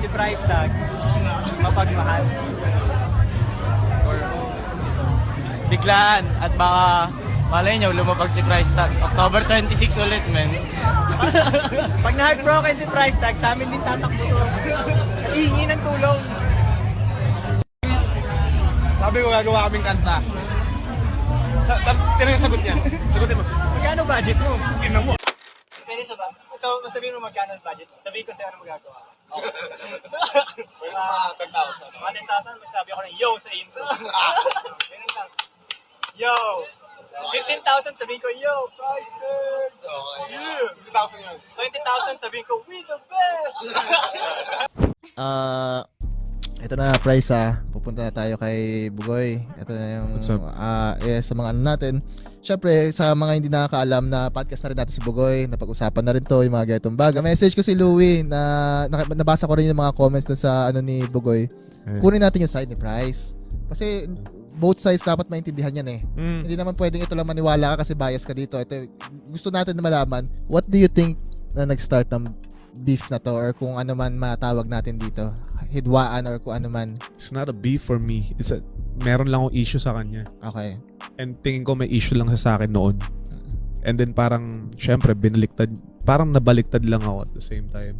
si price tag mapagmahal. Or biglaan at baka malay nyo lumabag si price tag. October 26 ulit, men. Pag na-heartbroken si price tag, sa amin din tatakbo to. Hihingi ng tulong. Sabi ko gagawa kaming kanta. Tinanong yung sagot niya. Sagutin mo. Magkano budget mo? Tingnan mo. Pwede sa ba? So, sabihin mo magkano ang budget mo. Sabihin ko sa'yo ano magagawa. Okay. Pwede mga 10,000. Mga 10,000, masabi ako ng yo sa intro. Ganun lang. Yo! 15,000 sabihin ko, yo, price tag! Yeah! 50,000 yun. 20,000 sabihin ko, we the best! Ito na price pupunta na tayo kay Bugoy. Ito na yung What's up? sa mga ano natin. Syempre sa mga hindi nakakaalam na podcast na rin natin si Bugoy, napag-usapan na rin to yung mga ganitong bagay. Message ko si Louie na nabasa ko rin yung mga comments dun sa ano ni Bugoy. Kunin natin yung side ni Price. Kasi both sides dapat maintindihan yan eh. Hindi naman pwedeng ito lang maniwala ka kasi bias ka dito. Ito gusto natin na malaman, what do you think na nag-start ng beef na to or kung ano man matawag natin dito, hidwaan or kung ano man. It's not a beef for me. Meron lang akong issue sa kanya. Okay. And tingin ko may issue lang sa akin noon. And then parang, syempre, parang nabaliktad lang ako at the same time.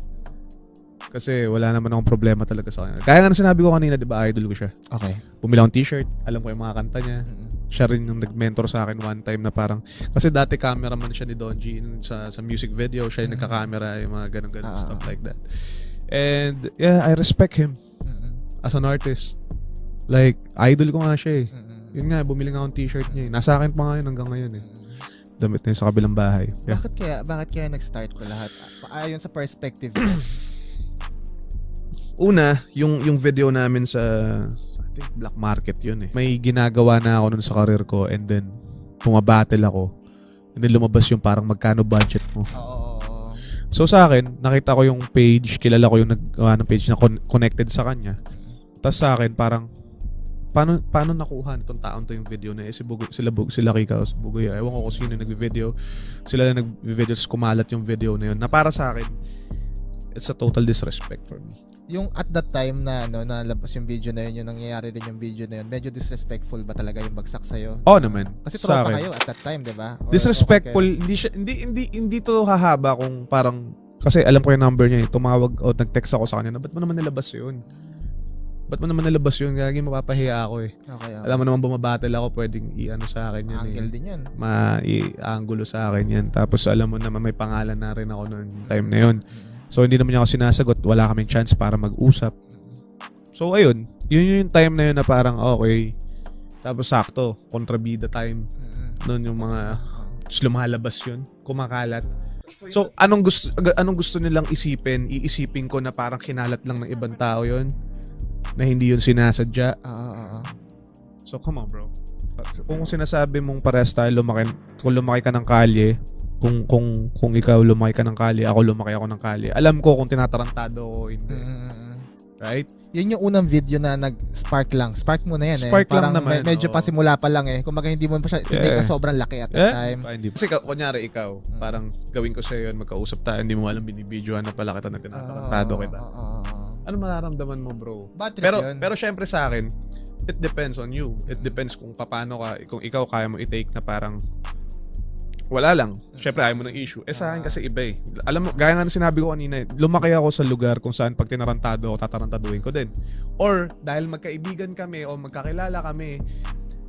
Kasi wala naman akong problema talaga sa kanya. Kaya nga sinabi ko kanina, di ba, idol ko siya. Okay. Bumili akong t-shirt, alam ko yung mga kanta niya. Siya rin yung nag-mentor sa akin one time na parang, kasi dati cameraman siya ni Don G sa music video, siya yung nagka-camera, yung mga ganun-ganun stuff like that. And yeah, I respect him as an artist. Like, idol ko nga siya eh. Yun nga, bumili nga akong t-shirt niya eh. Nasa akin pa nga yun hanggang ngayon eh. Damit na yun sa kabilang bahay. Yeah. Bakit kaya nag-start ko lahat? Ayon sa perspective niya. Una, yung video namin sa I think black market yun eh. May ginagawa na ako nun sa career ko and then pumabattle ako. And then lumabas yung parang magkano budget mo. Oo. So sa akin, nakita ko yung page, kilala ko yung naggawa ng page na connected sa kanya. Tapos sa akin parang paano nakuha nitong taon to yung video na eh, sila Kika, si Bugoy, ewan ko kung sino yung nagvi-video. Sila na nagvi-video, kumalat yung video na yun. Na para sa akin, it's a total disrespect for me. Yung at that time na nalabas yung video na yun, yung nangyayari rin yung video na yun, medyo disrespectful ba talaga yung bagsak sa'yo? Oo naman. Kasi sa tropa akin. kayo at that time, di ba? Or Disrespectful, okay. hindi to hahaba kung parang, kasi alam ko yung number niya, tumawag o nag-text ako sa kanya na ba't mo naman nilabas yun? Gagi mapapahiya ako eh. Okay. Alam mo naman bumabattle ako, pwedeng i-ano sa akin yan Angle eh. din yun. I-angulo sa akin yan. Tapos alam mo naman may pangalan na rin ako noong time na yun. So hindi naman niya ako sinasagot, wala kaming chance para mag-usap. So ayun, yun yung time na yun na parang okay. Tapos sakto, kontrabida time. Noon yung mga lumalabas yun, kumakalat. So anong gusto nilang isipin? Iisipin ko na parang kinalat lang ng ibang tao yun, na hindi yun sinasadya. So come on bro. Kung sinasabi mong parehas tayo kung lumaki ka ng kalye, kung ikaw lumaki ka ng kalye, ako lumaki ako ng kalye, alam ko kung tinatarantado ko hindi. Right? Yun yung unang video na nag-spark lang. Spark mo na yan Spark Parang lang naman, medyo pa simula pa lang Kung hindi mo pa siya, hindi ka sobrang laki at that time. Kasi kunyari ikaw, parang gawin ko sa'yo yun, magkausap tayo, hindi mo alam binibidyoan na pala kita na tinatarantado kita. Ano mararamdaman mo bro? Bad trip Pero yun. pero syempre sa akin, it depends on you. It depends kung paano ka, kung ikaw kaya mo i-take na parang wala lang. Syempre ayaw mo ng issue. Sa akin kasi iba eh. Alam mo, gaya nga na sinabi ko kanina, lumaki ako sa lugar kung saan pag tinarantado ako, tatarantaduhin ko din. Or dahil magkaibigan kami o magkakilala kami,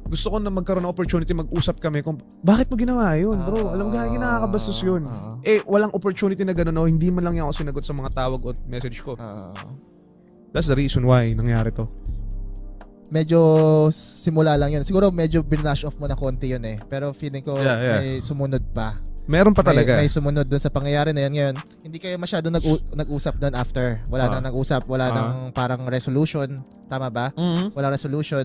gusto ko na magkaroon ng opportunity mag-usap kami kung bakit mo ginawa yun, bro? Alam mo, gaya nakakabastos yun. Walang opportunity na gano'n, no? Hindi man lang ako sinagot sa mga tawag o message ko. That's the reason why nangyari to. Medyo simula lang yun. Siguro medyo binash off mo na konti yun Pero feeling ko may sumunod pa. Meron pa talaga. May sumunod dun sa pangyayari na yun ngayon. Hindi kayo masyado nag-usap dun after. Wala nang nag-usap. Wala nang parang resolution. Tama ba? Walang resolution.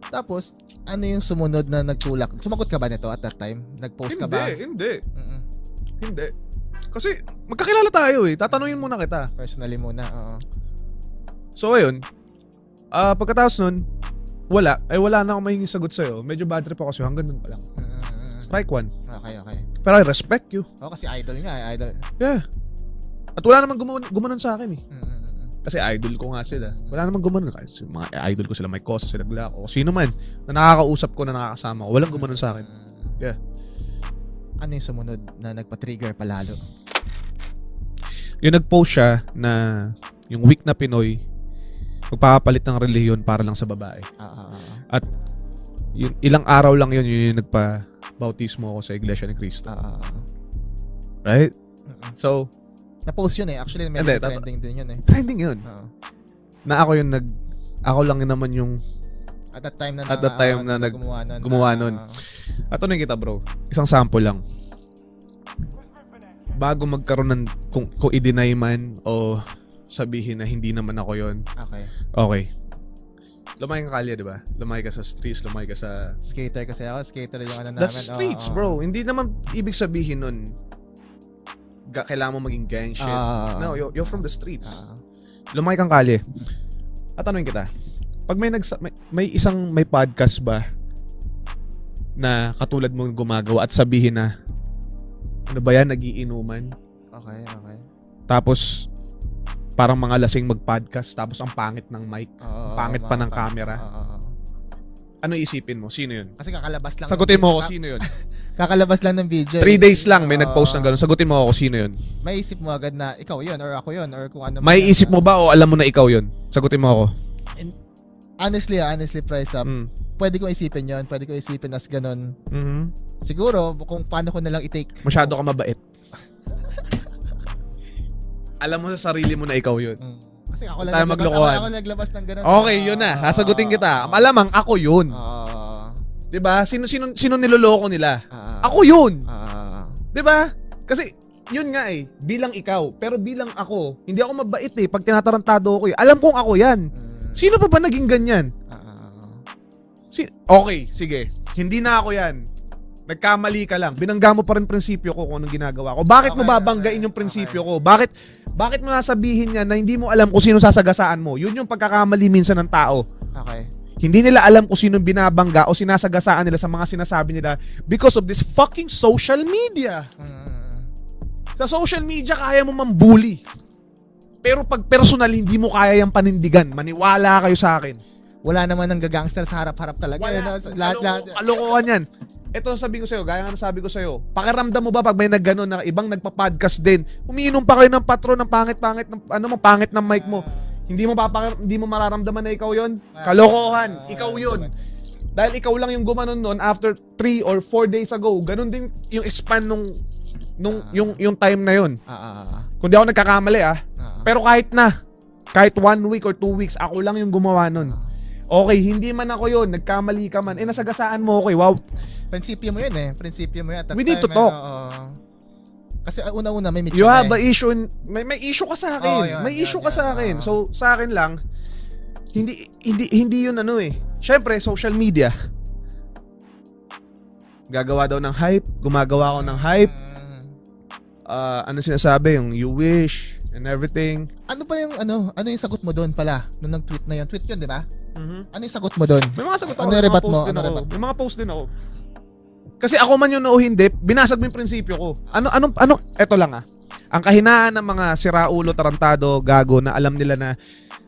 Tapos, ano yung sumunod na nagtulak? Sumagot ka ba nito at that time? Nag-post ka ba? Hindi. Kasi magkakilala tayo eh. Tatanungin muna kita. Personally muna, oo. So ayun, pagkatapos nun, wala na akong mahinging sagot sa'yo. Medyo bad trip ako kasi hanggang nun pa lang. Strike one. Okay. Pero I respect you. Kasi idol nga, idol. Yeah. At wala namang gumanon sa akin eh. Mm. Kasi idol ko nga sila. Wala namang gumanon. Kasi mga idol ko sila, Mike Cosa, sila Glock, o sino man na nakakausap ko, na nakakasama ko. Walang gumanon sa akin. Yeah. Ano yung sumunod na nagpa-trigger palalo? Yung nag-post siya na yung weak na Pinoy magpapalit ng reliyon para lang sa babae. At yun, ilang araw lang yun yung nagpa-bautismo ako sa Iglesia ni Cristo. Right? So, Na-post yun eh. Actually, may Hindi, trending din yun eh. trending yun. Oo. Na ako yung ako lang naman yung At that time na gumawa nun. At ano yung kita, bro? Isang sample lang. Bago magkaroon ng kung i-deny man o sabihin na hindi naman ako yon. Okay. Lumaki ka kalye, di ba? Lumaki ka sa streets, lumaki ka sa... Skater kasi ako. Skater yung ano namin. That's streets, bro. Hindi naman ibig sabihin nun kailangan mo maging gang shit. No, you're from the streets. Lumaki kang kalye. At tanungin kita, pag may podcast ba na katulad mong gumagawa at sabihin na ano ba yan, nagiinuman? Okay. Tapos parang mga lasing mag-podcast tapos ang pangit ng mic, pangit pa ng camera. Ano isipin mo? Sino yun? Kasi kakalabas lang. Sagutin mo ako, sino yun? Kakalabas lang ng video. 3 days lang may nag-post ng gano'n. Sagutin mo ako, sino yun? May isip mo agad na ikaw yun or ako yun or kung ano. May isip mo ba o alam mo na ikaw yun? Sagutin mo ako. Honestly, price up. Pwede kong isipin yun. Pwede kong isipin as ganun. Siguro, kung paano ko nalang i-take. Masyado ka mabait. Alam mo sa sarili mo na ikaw yun. Kasi ako lang Tayo maglokohan. ako naglabas ng ganun. Okay, yun na. Sasagutin kita. Malamang ako yun. 'Di ba? Sino niloloko nila? Ako yun. 'Di ba? Kasi yun nga eh, bilang ikaw, pero bilang ako, hindi ako mabait eh pag tinatarantado ako eh. Alam kong ako 'yan. Sino pa ba naging ganyan? Okay, sige. Hindi na ako 'yan. Nagkamali ka lang. Binangga mo pa rin prinsipyo ko kung anong ginagawa ko. Bakit mo babanggain yung prinsipyo ko? Bakit mo nasabihin niya na hindi mo alam kung sino sasagasaan mo? Yun yung pagkakamali minsan ng tao. Okay. Hindi nila alam kung sino binabangga o sinasagasaan nila sa mga sinasabi nila because of this fucking social media. Sa social media, kaya mo mambully. Pero pag personal, hindi mo kaya yung panindigan. Maniwala kayo sa akin. Wala naman ng gagangster sa harap-harap talaga. Wala. Lahat. Kalokohan yan. Ito sabi ko sa'yo, gaya nga nasabi ko sa'yo, pakiramdam mo ba pag may nagganon na ibang nagpa-podcast din, umiinom pa kayo ng patron ng pangit-pangit ng pangit ng mic mo. Hindi mo mararamdaman na ikaw yon. Kalokohan, ikaw yon. Dahil ikaw lang yung gumanon noon after 3 or 4 days ago. Ganon din yung span yung time na yon. Kung di ako nagkakamali Pero kahit 1 week or 2 weeks, ako lang yung gumawa nun. Okay, hindi man ako yon, nagkamali ka man. Nasagasaan mo, okay, wow. Prinsipyo mo yun eh. Prinsipyo mo yan. We need to talk. Kasi una-una may You have a issue, may issue ka sa akin. May issue ka sa akin. So, sa akin lang, hindi yun ano eh. Syempre, social media. Gagawa daw ng hype, gumagawa ako ng hype. Ano sinasabi, yung you wish and everything. Ano pa yung ano yung sagot mo doon pala nung nag-tweet na yun? Tweet yun, di ba? Ano yung sagot mo doon? May mga sagot ako. Ano yung rebat mo? May mga post din ako. Kasi ako man yun o hindi, binasag mo yung prinsipyo ko. Eto lang Ang kahinaan ng mga siraulo, tarantado, gago na alam nila na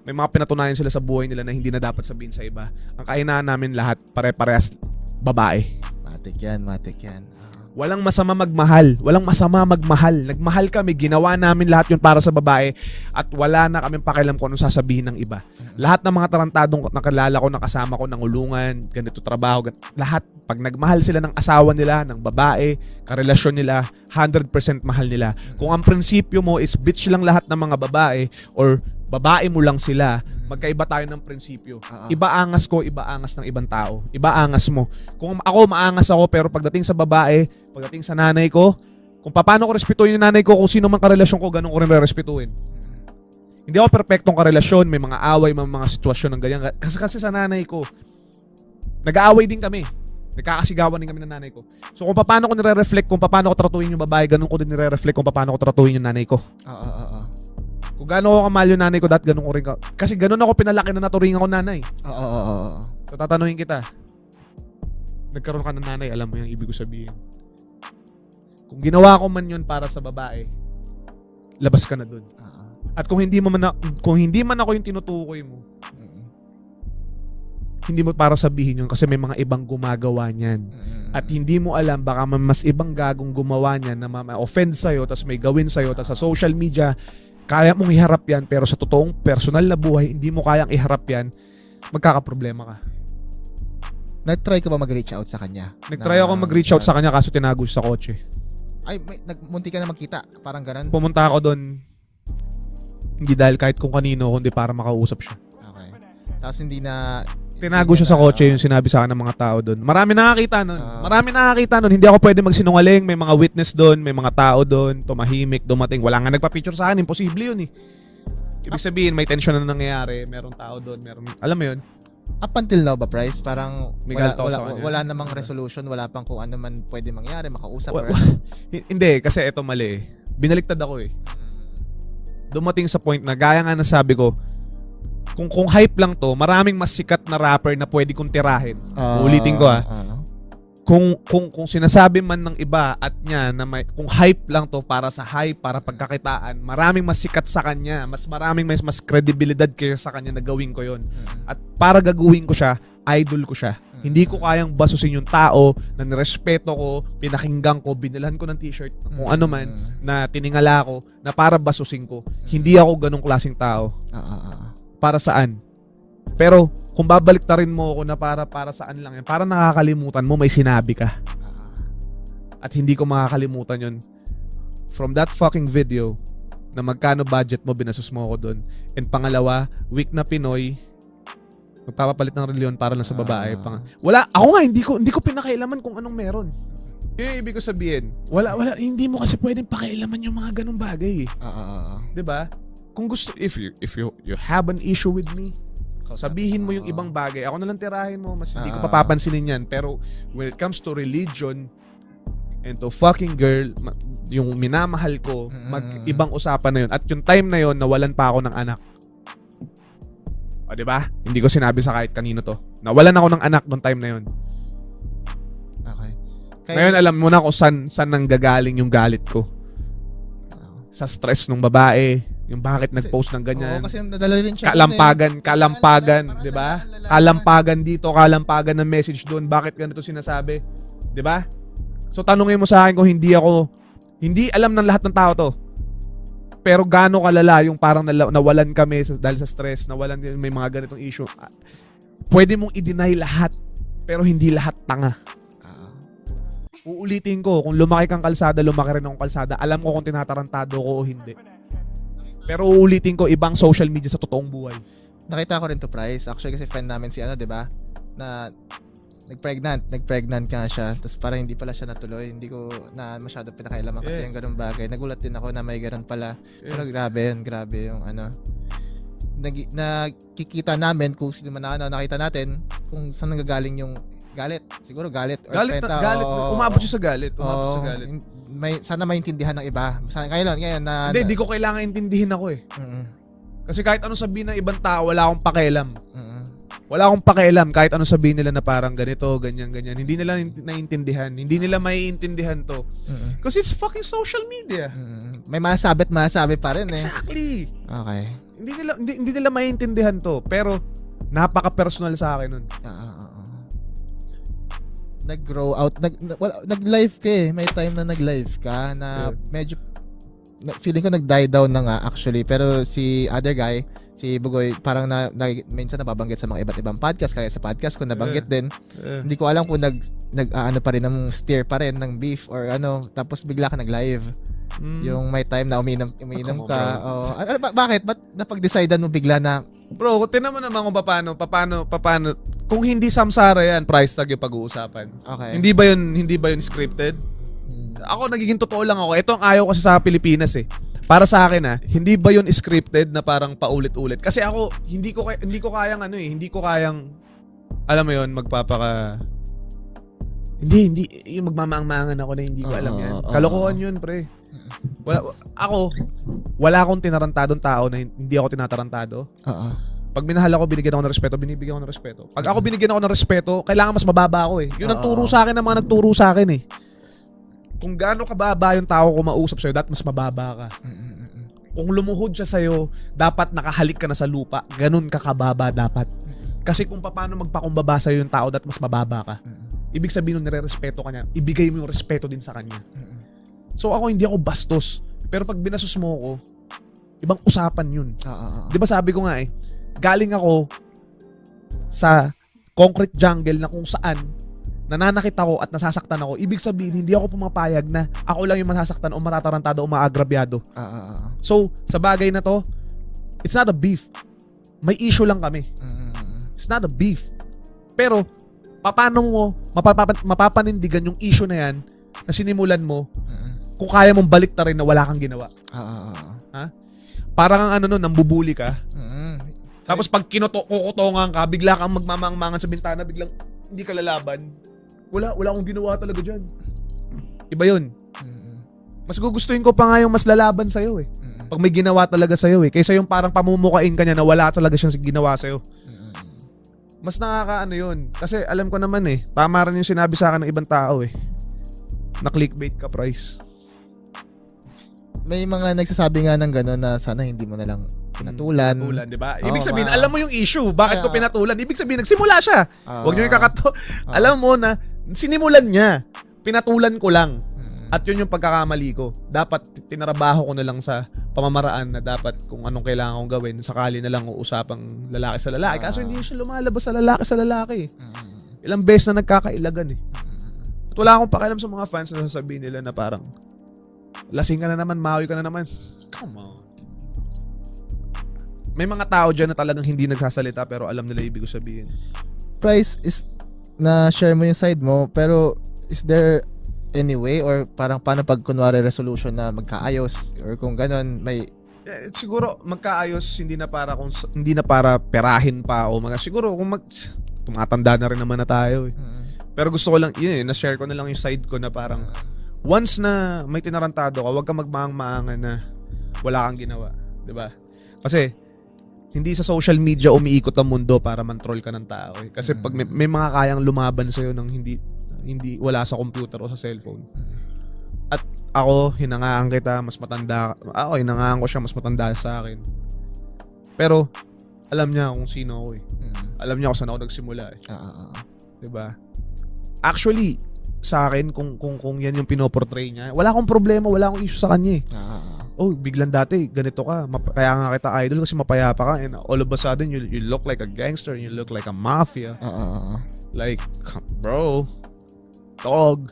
may mga pinatunayan sila sa buhay nila na hindi na dapat sabihin sa iba. Ang kahinaan namin lahat, pare-parehas babae. Matik yan. Walang masama magmahal. Nagmahal kami. Ginawa namin lahat yun para sa babae. At wala na kaming pakialam kung anong sasabihin ng iba. Lahat ng mga tarantadong nakalala ko, nakasama ko, nangulungan, ganito trabaho, lahat. Pag nagmahal sila ng asawa nila, ng babae, karelasyon nila, 100% mahal nila. Kung ang prinsipyo mo is bitch lang lahat ng mga babae or babae mo lang sila, magkaiba tayo ng prinsipyo. Iba angas ko, iba angas ng ibang tao. Iba angas mo. Kung ako, maangas ako, pero pagdating sa babae, pagdating sa nanay ko, kung paano ko respetuhin yung nanay ko, kung sino man karelasyon ko, ganun ko rin respetuhin. Hindi ako perfectong karelasyon, may mga away, may mga sitwasyon ng ganyan. Kasi sa nanay ko, nag-aaway din kami. Nagkakasigawan din kami ng nanay ko. So kung paano ko nire-reflect, kung paano ko tratuhin yung babae, ganun ko din nire-reflect kung paano ko tratuhin yung nanay ko. Kung gaano ko kamahal yung nanay ko, ganun ko rin kasi ganun ako pinalaki na naturingan ko nanay. So tatanungin kita, nagkaroon ka ng nanay, alam mo yung ibig ko sabihin. Kung ginawa ko man yun para sa babae, labas ka na dun. Oo. At kung hindi man ako yung tinutukoy mo, hindi mo para sabihin yun kasi may mga ibang gumagawa niyan. At hindi mo alam, baka mas ibang gagong gumawa niyan na ma-offend sa'yo, tas may gawin sa'yo, tas sa social media, kaya mong iharap yan, pero sa totoong personal na buhay, hindi mo kayang iharap yan, magkakaproblema ka. Nag-try ka ba mag-reach out sa kanya? Nag-try ako mag-reach out sa kanya kaso tinago siya sa kotse. Ay, munti ka na magkita. Parang ganun. Pumunta ako doon, hindi dahil kahit kung kanino, kundi para makausap siya. Okay. Tapos hindi na... Tinago siya sa kotse, yung sinabi sa akin ng mga tao doon. Marami nakakita nun. Hindi ako pwede magsinungaling. May mga witness doon, may mga tao doon, tumahimik, dumating. Wala nga nagpa-picture sa akin. Imposible yun eh. Ibig sabihin, may tension na nangyayari. Merong tao doon. Alam mo yun? Up until now ba, Price? Parang May galto sa kanya. wala namang resolution, wala pang kung ano man pwede mangyari, makausap. Hindi, kasi eto mali eh. Binaliktad ako eh. Dumating sa point na, gaya nga nasabi ko, kung hype lang to, maraming mas sikat na rapper na pwede kong tirahin. Ulitin ko Kung sinasabi man ng iba at niya na kung hype lang to para sa hype, para pagkakitaan, maraming mas sikat sa kanya, maraming mas kredibilidad kaya sa kanya na gawin ko yon. At para gagawin ko siya, idol ko siya. Hindi ko kayang basusin yung tao na nirespeto ko, pinakinggan ko, binilhan ko ng t-shirt, kung ano man, na tiningala ko, na para basusin ko. Hindi ako ganong klaseng tao. Para saan? Pero kung babaliktarin mo ako na para saan lang yan, para nakakalimutan mo, may sinabi ka. At hindi ko makakalimutan yun. From that fucking video, na magkano budget mo, binasos mo ako doon. And pangalawa, weak na Pinoy, magpapapalit ng reliyon para lang sa babae. Wala, ako nga, hindi ko pinakailaman kung anong meron. Yun yung ibig ko sabihin. Wala, hindi mo kasi pwedeng pakailaman yung mga ganong bagay eh. Diba? Kung gusto, if you have an issue with me, sabihin mo yung ibang bagay. Ako na lang tirahin mo, mas hindi ko papapansinin yan. Pero when it comes to religion and to fucking girl, yung minamahal ko, mag-ibang usapan na yun. At yung time na yun, nawalan pa ako ng anak. O, diba? Hindi ko sinabi sa kahit kanino to. Nawalan ako ng anak nung time na yun. Okay. Ngayon, alam mo na kung saan nanggagaling yung galit ko. Sa stress ng babae, yung bakit nag-post ng ganyan. Oo, kasi nadala rin siya. Kalampagan, 'di ba? Kalampagan dito, kalampagan ng message doon. Bakit ganito sinasabi? 'Di ba? So tanungin mo sa akin kung hindi alam ng lahat ng tao to. Pero gaano kalala yung parang nawalan kami dahil sa stress, nawalan din may mga ganitong issue. Pwede mong i-deny lahat, pero hindi lahat tanga. Uulitin ko, kung lumaki kang kalsada, lumaki rin akong kalsada. Alam ko kung tinatarantado ko o hindi. Pero uulitin ko, ibang social media sa totoong buhay. Nakita ko rin to, Price. Actually, kasi friend namin si di ba? Na nag-pregnant ka siya. Tapos parang hindi pala siya natuloy. Hindi ko na masyado pinakailaman kasi yung ganun bagay. Nagulat din ako na may ganun pala. Pero grabe yung nakikita namin kung sino man nakita natin kung saan nanggagaling yung galit. Siguro galit. Or Galit. Umabot siya sa galit. Sana maintindihan ng iba. Ngayon na... Hindi ko kailangan intindihin ako eh. Kasi kahit anong sabihin ng ibang tao, wala akong pakialam. Wala akong pakialam kahit anong sabihin nila na parang ganito, ganyan. Hindi nila naiintindihan. Hindi nila maiintindihan to. Kasi it's fucking social media. May masabi pa rin eh. Exactly. Okay. Hindi nila maiintindihan to. Pero napaka-personal sa akin nun. Nag-grow out, nag-live ka eh. May time na nag-live ka na medyo feeling ko nag-die down na nga actually. Pero si other guy, si Bugoy, parang minsan nababanggit sa mga iba't ibang podcast, kaya sa podcast ko nabanggit din. Hindi ko alam kung ano pa rin ng steer pa rin ng beef or ano, tapos bigla ka nag-live. Yung may time na uminom ka. Bakit? Ba't napag-decidean mo bigla na Bro, tinan mo naman kung paano kung hindi samsara yan, price tag yung pag-uusapan. Okay. Hindi ba yun scripted? Ako nagiging totoo lang ako. Ito ang ayaw kasi sa Pilipinas eh. Para sa akin hindi ba yun scripted na parang paulit-ulit? Kasi ako hindi ko kayang hindi ko kayang alam mo yun, hindi yung magmamaang-maangan ako na hindi ko alam yan. Kalokohan yun, pre. Wala akong tinarantadong tao na hindi ako tinatarantado. Pag minahal ako, binigyan ako ng respeto, binibigyan ako ng respeto. Pag ako binigyan ako ng respeto, kailangan mas mababa ako eh. Yun ang turo sa akin ng mga nagturo sa akin eh. Kung gaano kababa yung tao ko mausap sa'yo, dapat mas mababa ka. kung lumuhod siya sa'yo, dapat nakahalik ka na sa lupa. Ganun ka kababa dapat. Kasi kung paano magpakumbaba sa'yo yung tao, dat mas mababa ka. Ibig sabihin nung nire-respeto ka niya, ibigay mo yung respeto din sa kanya. So ako, hindi ako bastos. Pero pag binasos mo ako, ibang usapan yun. Di ba sabi ko nga galing ako sa concrete jungle na kung saan nananakit ako at nasasaktan ako, ibig sabihin, hindi ako pumapayag na ako lang yung masasaktan o matatarantado o maagrabyado. So, sa bagay na to, it's not a beef. May issue lang kami. It's not a beef. Pero, paano mo mapapanindigan yung issue na yan na sinimulan mo kung kaya mong balik na rin na wala kang ginawa? Ha? Parang ang nambubuli ka. Tapos pag kukutongan ka, bigla kang magmamangmangan sa bintana, biglang hindi ka lalaban. Wala akong ginawa talaga dyan. Iba yun. Mas gugustuhin ko pa nga yung mas lalaban sa'yo Pag may ginawa talaga sa'yo kaysa yung parang pamumukain ka niya na wala talaga siyang ginawa sa'yo. Mas nakakaano yun. Kasi alam ko naman tama rin yung sinabi sa akin ng ibang tao na clickbait ka, Price. May mga nagsasabi nga ng gano'n na sana hindi mo na lang pinatulan. Pinatulan, di ba? Ibig sabihin, alam mo yung issue. Bakit ko pinatulan? Ibig sabihin, nagsimula siya. Huwag niyo yung kakato. Alam mo na, sinimulan niya. Pinatulan ko lang. At yun yung pagkakamali ko. Dapat tinarabaho ko na lang sa pamamaraan na dapat kung anong kailangan kong gawin. Sakali na lang uusapang lalaki sa lalaki. Kaso hindi siya lumalabas sa lalaki. Ilang beses na nagkakailagan At wala akong pakialam sa mga fans na sasabihin nila na parang lasing ka na naman, mawi ka na naman. Come on. May mga tao dyan na talagang hindi nagsasalita pero alam nila ibig ko sabihin. Price is na share mo yung side mo, pero is there any way or parang paano pag kunwari resolution na magkaayos or kung ganon may siguro magkaayos hindi na para perahin pa o siguro kung tumatanda na rin naman na tayo Pero gusto ko lang na-share ko na lang yung side ko na parang once na may tinarantado ka, huwag kang magmaang-maangan na wala kang ginawa, 'di ba? Kasi hindi sa social media umiikot ang mundo para man-troll ka ng tao Kasi pag may mga kayang lumaban sa'yo ng hindi wala sa computer o sa cellphone. At ako, hinangaan kita, mas matanda. Hinangaan ko siya, mas matanda sa akin. Pero, alam niya kung sino ako Alam niya kung saan ako nagsimula Diba? Actually, sa akin, kung yan yung pinoportray niya, wala akong problema, wala akong issue sa kanya biglang dati, ganito ka. Kaya nga kita idol kasi mapayapa ka. And all of a sudden, you look like a gangster. You look like a mafia. Like, bro, dog.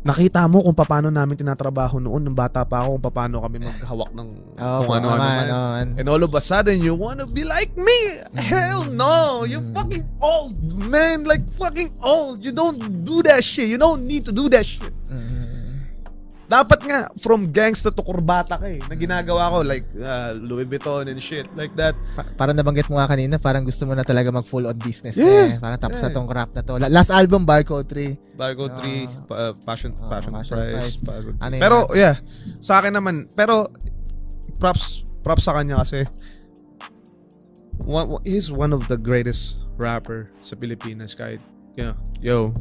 Nakita mo kung paano namin tinatrabaho noon nung bata pa ako, kung paano kami maghawak ng kung ano-ano man. And all of a sudden, you wanna be like me? Hell no! You're fucking old, man! Like, fucking old! You don't do that shit! You don't need to do that shit! Dapat nga, from gangsta to kurbata ka na ginagawa ko, like, Louis Vuitton and shit, like that. Parang nabanggit mo nga kanina, parang gusto mo na talaga mag full on business Parang tapos na tong rap na to. Last album, Barcode 3. Barcode 3, Passion Price. Ano pero, sa akin naman, pero, props sa kanya kasi, he's one of the greatest rapper sa Pilipinas kahit,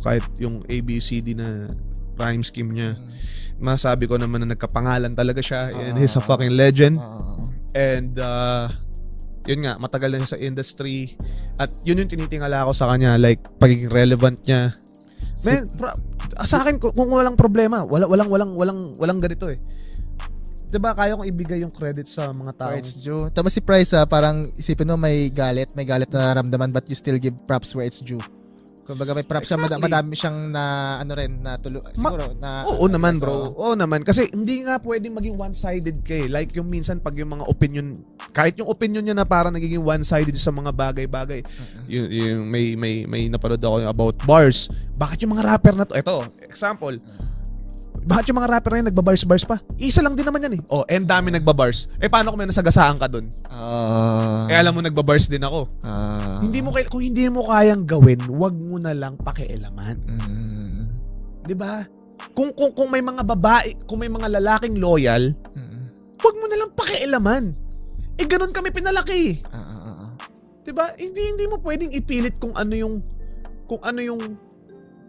kahit yung ABCD na rhyme scheme niya. Masabi ko naman na nagkapangalan talaga siya and he's a fucking legend. And yun nga, matagal na siya sa industry at yun yung tinitingala ko sa kanya, like pagiging relevant niya. Man, sa akin kung walang problema, walang ganito 'Diba kaya kong ibigay yung credit sa mga tao. It's due. Tapos si Price parang isipin mo may galit na nararamdaman but you still give props where it's due. Kumbaga may props siya, madami siyang na siguro na Oo naman bro. Oo naman kasi hindi nga pwedeng maging one-sided Like yung minsan pag yung mga opinion, kahit yung opinion niya na parang nagiging one-sided sa mga bagay-bagay. Yung may napanood ako about bars. Bakit yung mga rapper na to? Ito, example. Bakit yung mga rapper na yun nagbabars-bars pa? Isa lang din naman yan and dami nagbabars. Paano kung may nasagasaan ka dun? Alam mo nagbabars din ako. Kung hindi mo kayang gawin, wag mo na lang pakialaman. 'Di ba? Kung may mga babae, kung may mga lalaking loyal, wag mo na lang pakialaman. Ganun kami pinalaki. 'Di ba? Hindi mo pwedeng ipilit kung ano yung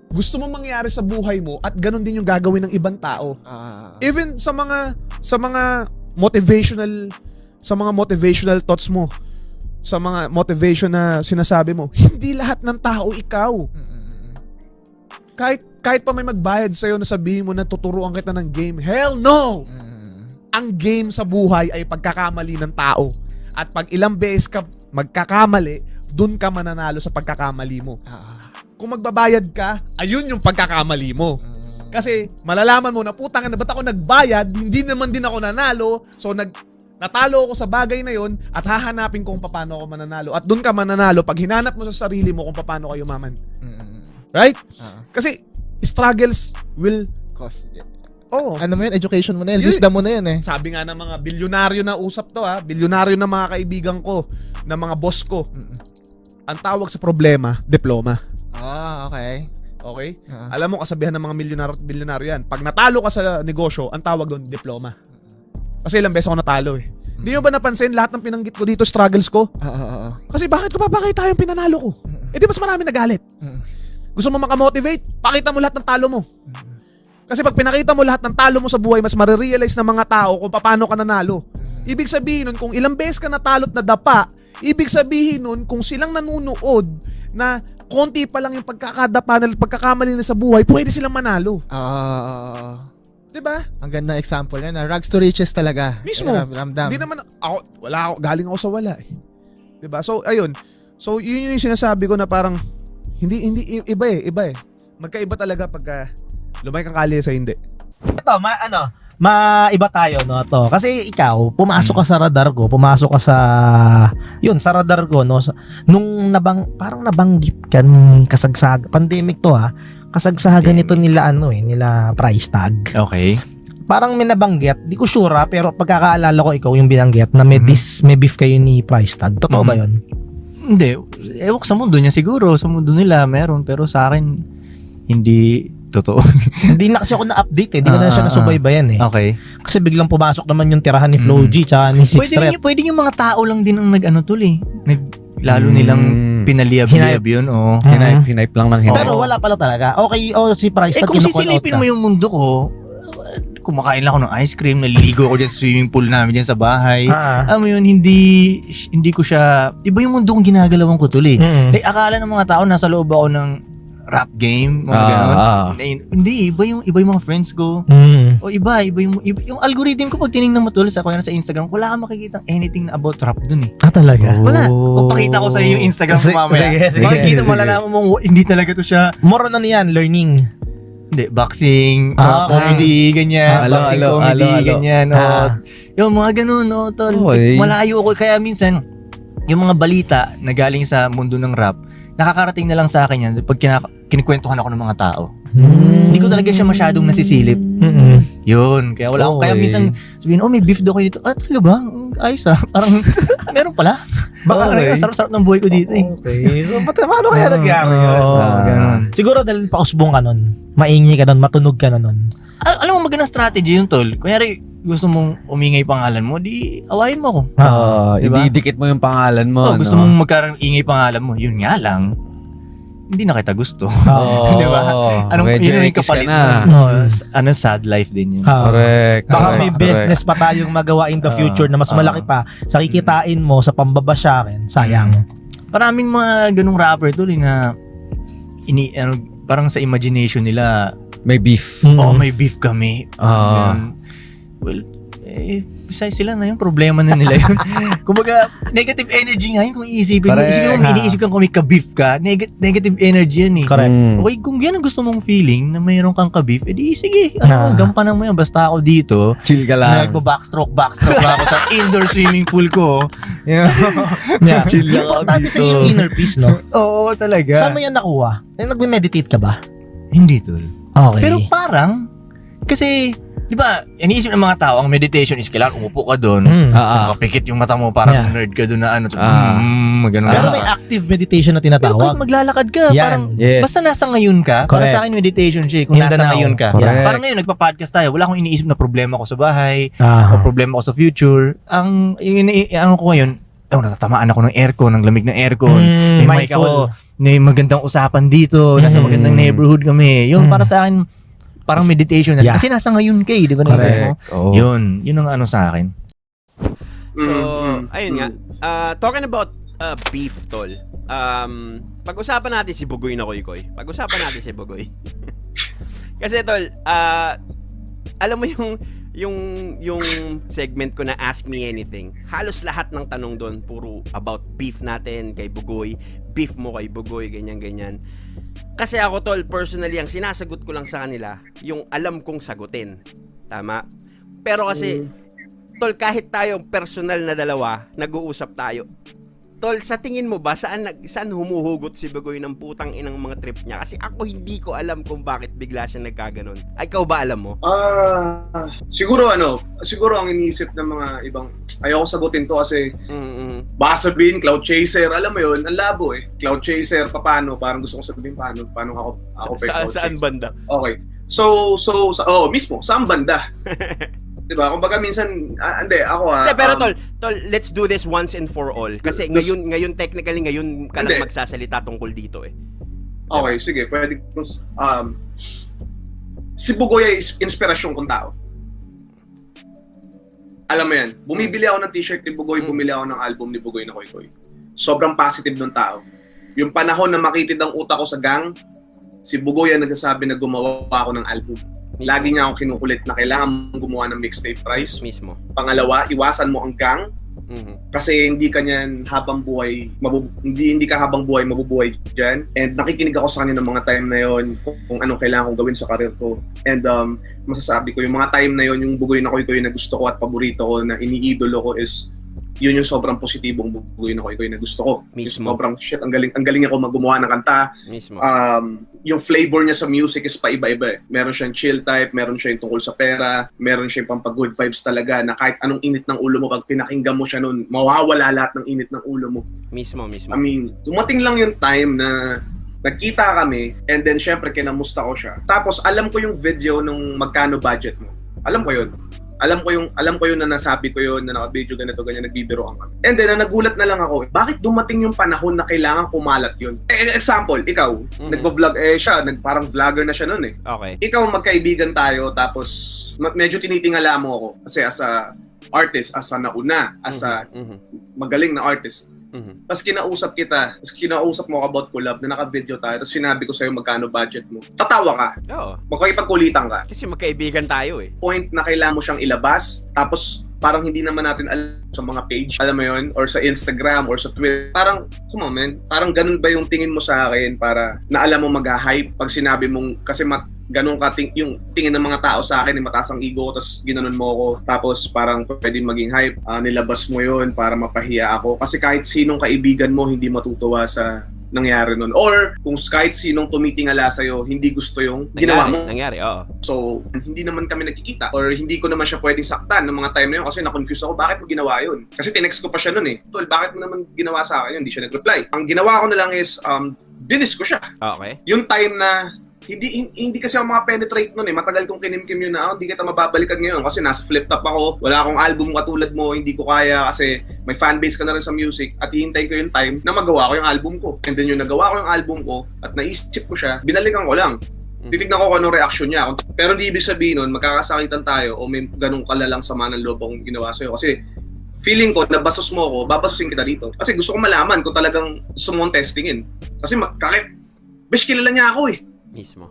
gusto mo mangyari sa buhay mo at ganun din yung gagawin ng ibang tao. Even sa mga motivational thoughts mo, sa mga motivation na sinasabi mo, hindi lahat ng tao ikaw. Kahit pa may magbayad sa'yo na sabihin mo na tuturuan kita ng game, hell no! Ang game sa buhay ay pagkakamali ng tao. At pag ilang beses ka magkakamali, dun ka mananalo sa pagkakamali mo. Kung magbabayad ka, ayun yung pagkakamali mo. Kasi malalaman mo na putang na ba't ako nagbayad, hindi naman din ako nanalo, so natalo ako sa bagay na yon at hahanapin ko kung paano ako mananalo. At dun ka mananalo pag hinanap mo sa sarili mo kung paano kayo yumaman. Right? Kasi struggles will Cost. Oh, Ano mo yun? Education mo na yun. Wisdom mo na yun eh. sabi nga ng mga bilyonaryo na usap to bilyonaryo na mga kaibigan ko, na mga boss ko. Ang tawag sa problema, diploma. Okay. Okay? Alam mo kasabihan ng mga bilyonaryo yan. Pag natalo ka sa negosyo, ang tawag doon diploma. Kasi ilang beses ako natalo eh. Hindi nyo ba napansin lahat ng pinanggit ko dito struggles ko? Kasi bakit ko papakita yung pinanalo ko? Eh di mas marami nagalit. Gusto mo makamotivate? Pakita mo lahat ng talo mo. Kasi pag pinakita mo lahat ng talo mo sa buhay, mas marirealize ng mga tao kung paano ka nanalo. Ibig sabihin nun, kung ilang beses ka natalo't nadapa, ibig sabihin nun, kung silang nanunood na konti pa lang yung pagkakamali nila sa buhay, pwede silang manalo. Diba? Ang ganda ng example niya na rags to riches talaga. Mismo. Ramdam. Hindi naman, galing ako sa wala eh. Diba? So, ayun. So, yun yung sinasabi ko na parang, hindi, iba eh. Magkaiba talaga pagka lumay kang kalye sa hindi. Ito, maiba tayo, no, to. Kasi ikaw, pumasok ka sa radar ko, sa radar ko, no, nung parang nabanggit ka nung pandemic to, kasagsagan nito nila, nila price tag. Okay. Parang may nabanggit, di ko sure, pero pagkakaalala ko, ikaw yung binanggit na may beef kayo ni price tag. Totoo ba yun? Hindi. Ewan ko sa mundo niya siguro. Sa mundo nila meron. Pero sa akin, hindi totoo. Hindi na kasi ako na-update eh. Hindi ko na siya nasubaybayan eh. Okay. Kasi biglang pumasok naman yung tirahan ni Flo G tsaka ni Six Rep. Pwede yung mga tao lang din ang nag-ano tol eh. Lalo nilang pinaliyab-liyab yun. Oh. Hinipe lang ng hinipe. Pero wala pala talaga. Okay, si Price tag Kung kinu-call out sisilipin ka. mo yung mundo ko, kumakain lang ako ng ice cream, naliligo ako dyan sa swimming pool namin dyan sa bahay. Alam mo yun, hindi ko siya, iba yung mundo kong ginagalawan ko tol eh. Like, akala ng mga tao nasa loob ako ng rap game, mga gano'n. Hindi, iba yung mga friends ko. O iba yung algorithm ko pag tinignan mo tol sa Instagram, wala kang makikita anything about rap dun eh. Talaga? Wala. O pakita ko sa iyo yung Instagram ko mamaya. Sige. Makikita mo, malalaman mo, hindi talaga to siya. More on yan, learning. Hindi, boxing, comedy, ganyan. Boxing, comedy, ganyan. Yung mga ganun, no, tol. Okay. Malayo ko. Kaya minsan, yung mga balita na galing sa mundo ng rap, nakakarating na lang sa akin yan pag kinikwentuhan ako ng mga tao. Hindi ko talaga siya masyadong nasisilip. Yun. Kaya wala akong, kaya minsan sabihin, may beef daw kayo dito. Talaga ba? Ayos parang, meron pala. Baka sarap-sarap ng buhay ko dito eh. Okay. So, paano kaya nangyari yun? Ganun. Siguro dahil pausbong ka nun. Maingi ka nun, matunog ka na nun. Alam mo, magandang strategy yun, tol. Kunyari, gusto mong umingay pangalan mo, di awayin mo ako. Diba? Ididikit mo yung pangalan mo. Gusto mong magkaroon ingay pangalan mo, yun nga lang, hindi na kita gusto. Diba? Yun yung kapalit mo. Sad life din yun. Correct. Baka may business pa tayong magawa in the future na mas malaki pa. Sa kikitain mo, sa pambaba sa akin, sayang. Maraming mga ganung rapper tol na parang sa imagination nila, May beef. may beef kami. Ganun. Well, besides sila na yun, problema na nila yun. Kumbaga, negative energy nga yun kung iisipin mo. Isipin mo, iniisip kang kung may ka-beef ka, negative energy yan eh. Correct. Okay, kung yan ang gusto mong feeling na mayroon kang ka-beef, edi sige, gampanan mo yan. Basta ako dito, Chill ka lang. nagpo-backstroke lang ako sa indoor swimming pool ko. Chill lang ako Importante sa dito. yung inner peace, no? Oo, talaga. Saan mo yan nakuha? Nagme-meditate ka ba? Hindi, tol. Okay. Pero parang, kasi, di ba, iniisip ng mga tao, ang meditation is kailangan umupo ka doon, pikit yung mata mo, parang nerd ka doon na ganun. Pero may active meditation na Pero tinatawag. kahit maglalakad ka, Yan. parang, basta nasa ngayon ka, para Correct. sa akin meditation siya, kung In the nasa now. ngayon ka. Correct. Parang ngayon, nagpa-podcast tayo, wala akong iniisip na problema ko sa bahay, o Ah. problema ko sa future. Ang ko ngayon, natatamaan ako ng aircon, ng lamig ng aircon. May mic mindful. ako, may magandang usapan dito, nasa magandang neighborhood kami. Yun, para sa akin, parang meditation. Yeah. Kasi nasa ngayon ka eh, di ba? Correct. Oo. Yun ang ano sa akin. So, ayun nga. Talking about beef, tol. Pag-usapan natin si Bugoy na Koy-Koy. Pag-usapan natin si Bugoy. Kasi, tol, alam mo yung segment ko na Ask Me Anything, halos lahat ng tanong doon puro about beef natin kay Bugoy, beef mo kay Bugoy, ganyan-ganyan. Kasi ako, tol, personally, ang sinasagot ko lang sa kanila, yung alam kong sagutin. Tama? Pero kasi, tol, kahit tayong personal na dalawa, nag-uusap tayo. Tol, sa tingin mo ba, saan humuhugot si Bugoy ng putang inang mga trip niya? Kasi ako hindi ko alam kung bakit bigla siya nagkaganon. Ay, ikaw ba alam mo? Siguro ang iniisip ng mga ibang, ayoko sagutin to kasi baka sabihin cloud chaser, alam mo yun, ang labo eh. Cloud chaser, paano? Parang gusto kong sabihin paano ako cloud Saan chaser. banda? Okay. Mismo, saan banda? Diba? Kumbaga minsan, hindi, ako Pero tol, let's do this once and for all. Kasi ngayon technically, ngayon ka lang Hindi. magsasalita tungkol dito eh. Okay, sige, pwede. Si Bugoy ay inspirasyon kong tao. Alam mo yan, bumibili ako ng t-shirt ni Bugoy, bumili ako ng album ni Bugoy na Koy-Koy. Sobrang positive ng tao. Yung panahon na makitid ang utak ko sa gang, si Bugoy ang nagsasabi na gumawa ako ng album. Lagi niya akong kinukulit na kailangan mong gumawa ng mixtape price. Mismo. Pangalawa, iwasan mo ang gang kasi hindi ka niyan habang buhay, hindi ka habang buhay mabubuhay diyan. And nakikinig ako sa kanya ng mga time na yon kung anong kailangan kong gawin sa career ko. And masasabi ko yung mga time na yon, yung Bugoy na Koy-Koy na gusto ko at paborito ko na iniidolo ko is yun yung sobrang positibong Bugoy na Koy-Koy na gusto ko. Mismo. Yung sobrang shit, ang galing ako gumawa ng kanta. Mismo. Yung flavor niya sa music is paiba-iba eh. Meron siyang chill type, meron siya yung tungkol sa pera, meron siya yung pampag-good vibes talaga na kahit anong init ng ulo mo, pag pinakinggan mo siya nun, mawawala lahat ng init ng ulo mo. Mismo. I mean, dumating lang yung time na nagkita kami and then syempre kinamusta ko siya. Tapos alam ko yung video nung magkano budget mo. Alam ko yun. Alam ko yun na nasabi ko yun na naka-video ganito, ganyan, nagbibiroan kami. And then, nagulat na lang ako, bakit dumating yung panahon na kailangan kumalat yun? Example, ikaw, nagpo-vlog, siya, parang vlogger na siya nun eh. Okay. Ikaw, magkaibigan tayo, tapos medyo tinitingala mo ako. Kasi as a artist, as a nauna, as a magaling na artist. Tapos kinausap mo about collab na naka-video tayo, tapos sinabi ko sa'yo magkano budget mo. Tatawa ka. Oo. Makikipagkulitan ka. Kasi magkaibigan tayo eh. Point na kailangan mo siyang ilabas, tapos parang hindi naman natin alam sa mga page, alam mo yun, or sa Instagram, or sa Twitter. Parang, come on man, parang ganun ba yung tingin mo sa akin para na alam mo mag-hype pag sinabi mong, kasi ganun ka, yung tingin ng mga tao sa akin, mataas ang ego, tapos ginanon mo ako, tapos parang pwede maging hype, nilabas mo yun para mapahiya ako. Kasi kahit sinong kaibigan mo, hindi matutuwa sa nangyari nun. Or kung kahit sinong tumitingala sa'yo, hindi gusto yung ginawa mo. Nangyari, oo. So, hindi naman kami nagkikita or hindi ko naman siya pwedeng saktan ng mga time na yun kasi na-confuse ako, bakit mo ginawa yun? Kasi tinext ko pa siya nun eh. Tol, bakit mo naman ginawa sa akin yun? Hindi siya nag-reply. Ang ginawa ko na lang is, dinis ko siya. Okay. Yung time na hindi kasi ako makapenetrate nun eh. Matagal kong kinimkim yun na, hindi kita mababalikan ngayon kasi nasa flip top ako. Wala akong album katulad mo, hindi ko kaya kasi may fanbase ka na rin sa music at hihintayin ko yung time na magawa ko yung album ko. And then yung nagawa ko yung album ko at naisip ko siya, binalikan ko lang. Titignan ko kung anong reaction niya. Pero hindi ibig sabihin nun, magkakasakitan tayo o may ganung kalalang sama ng loob akong ginawa sa'yo. Kasi feeling ko, nabasos mo ako, babasusin kita dito. Kasi gusto ko malaman kung talagang gusto mong testingin. Kasi kahit, besh, kilala niya ako eh. Mismo.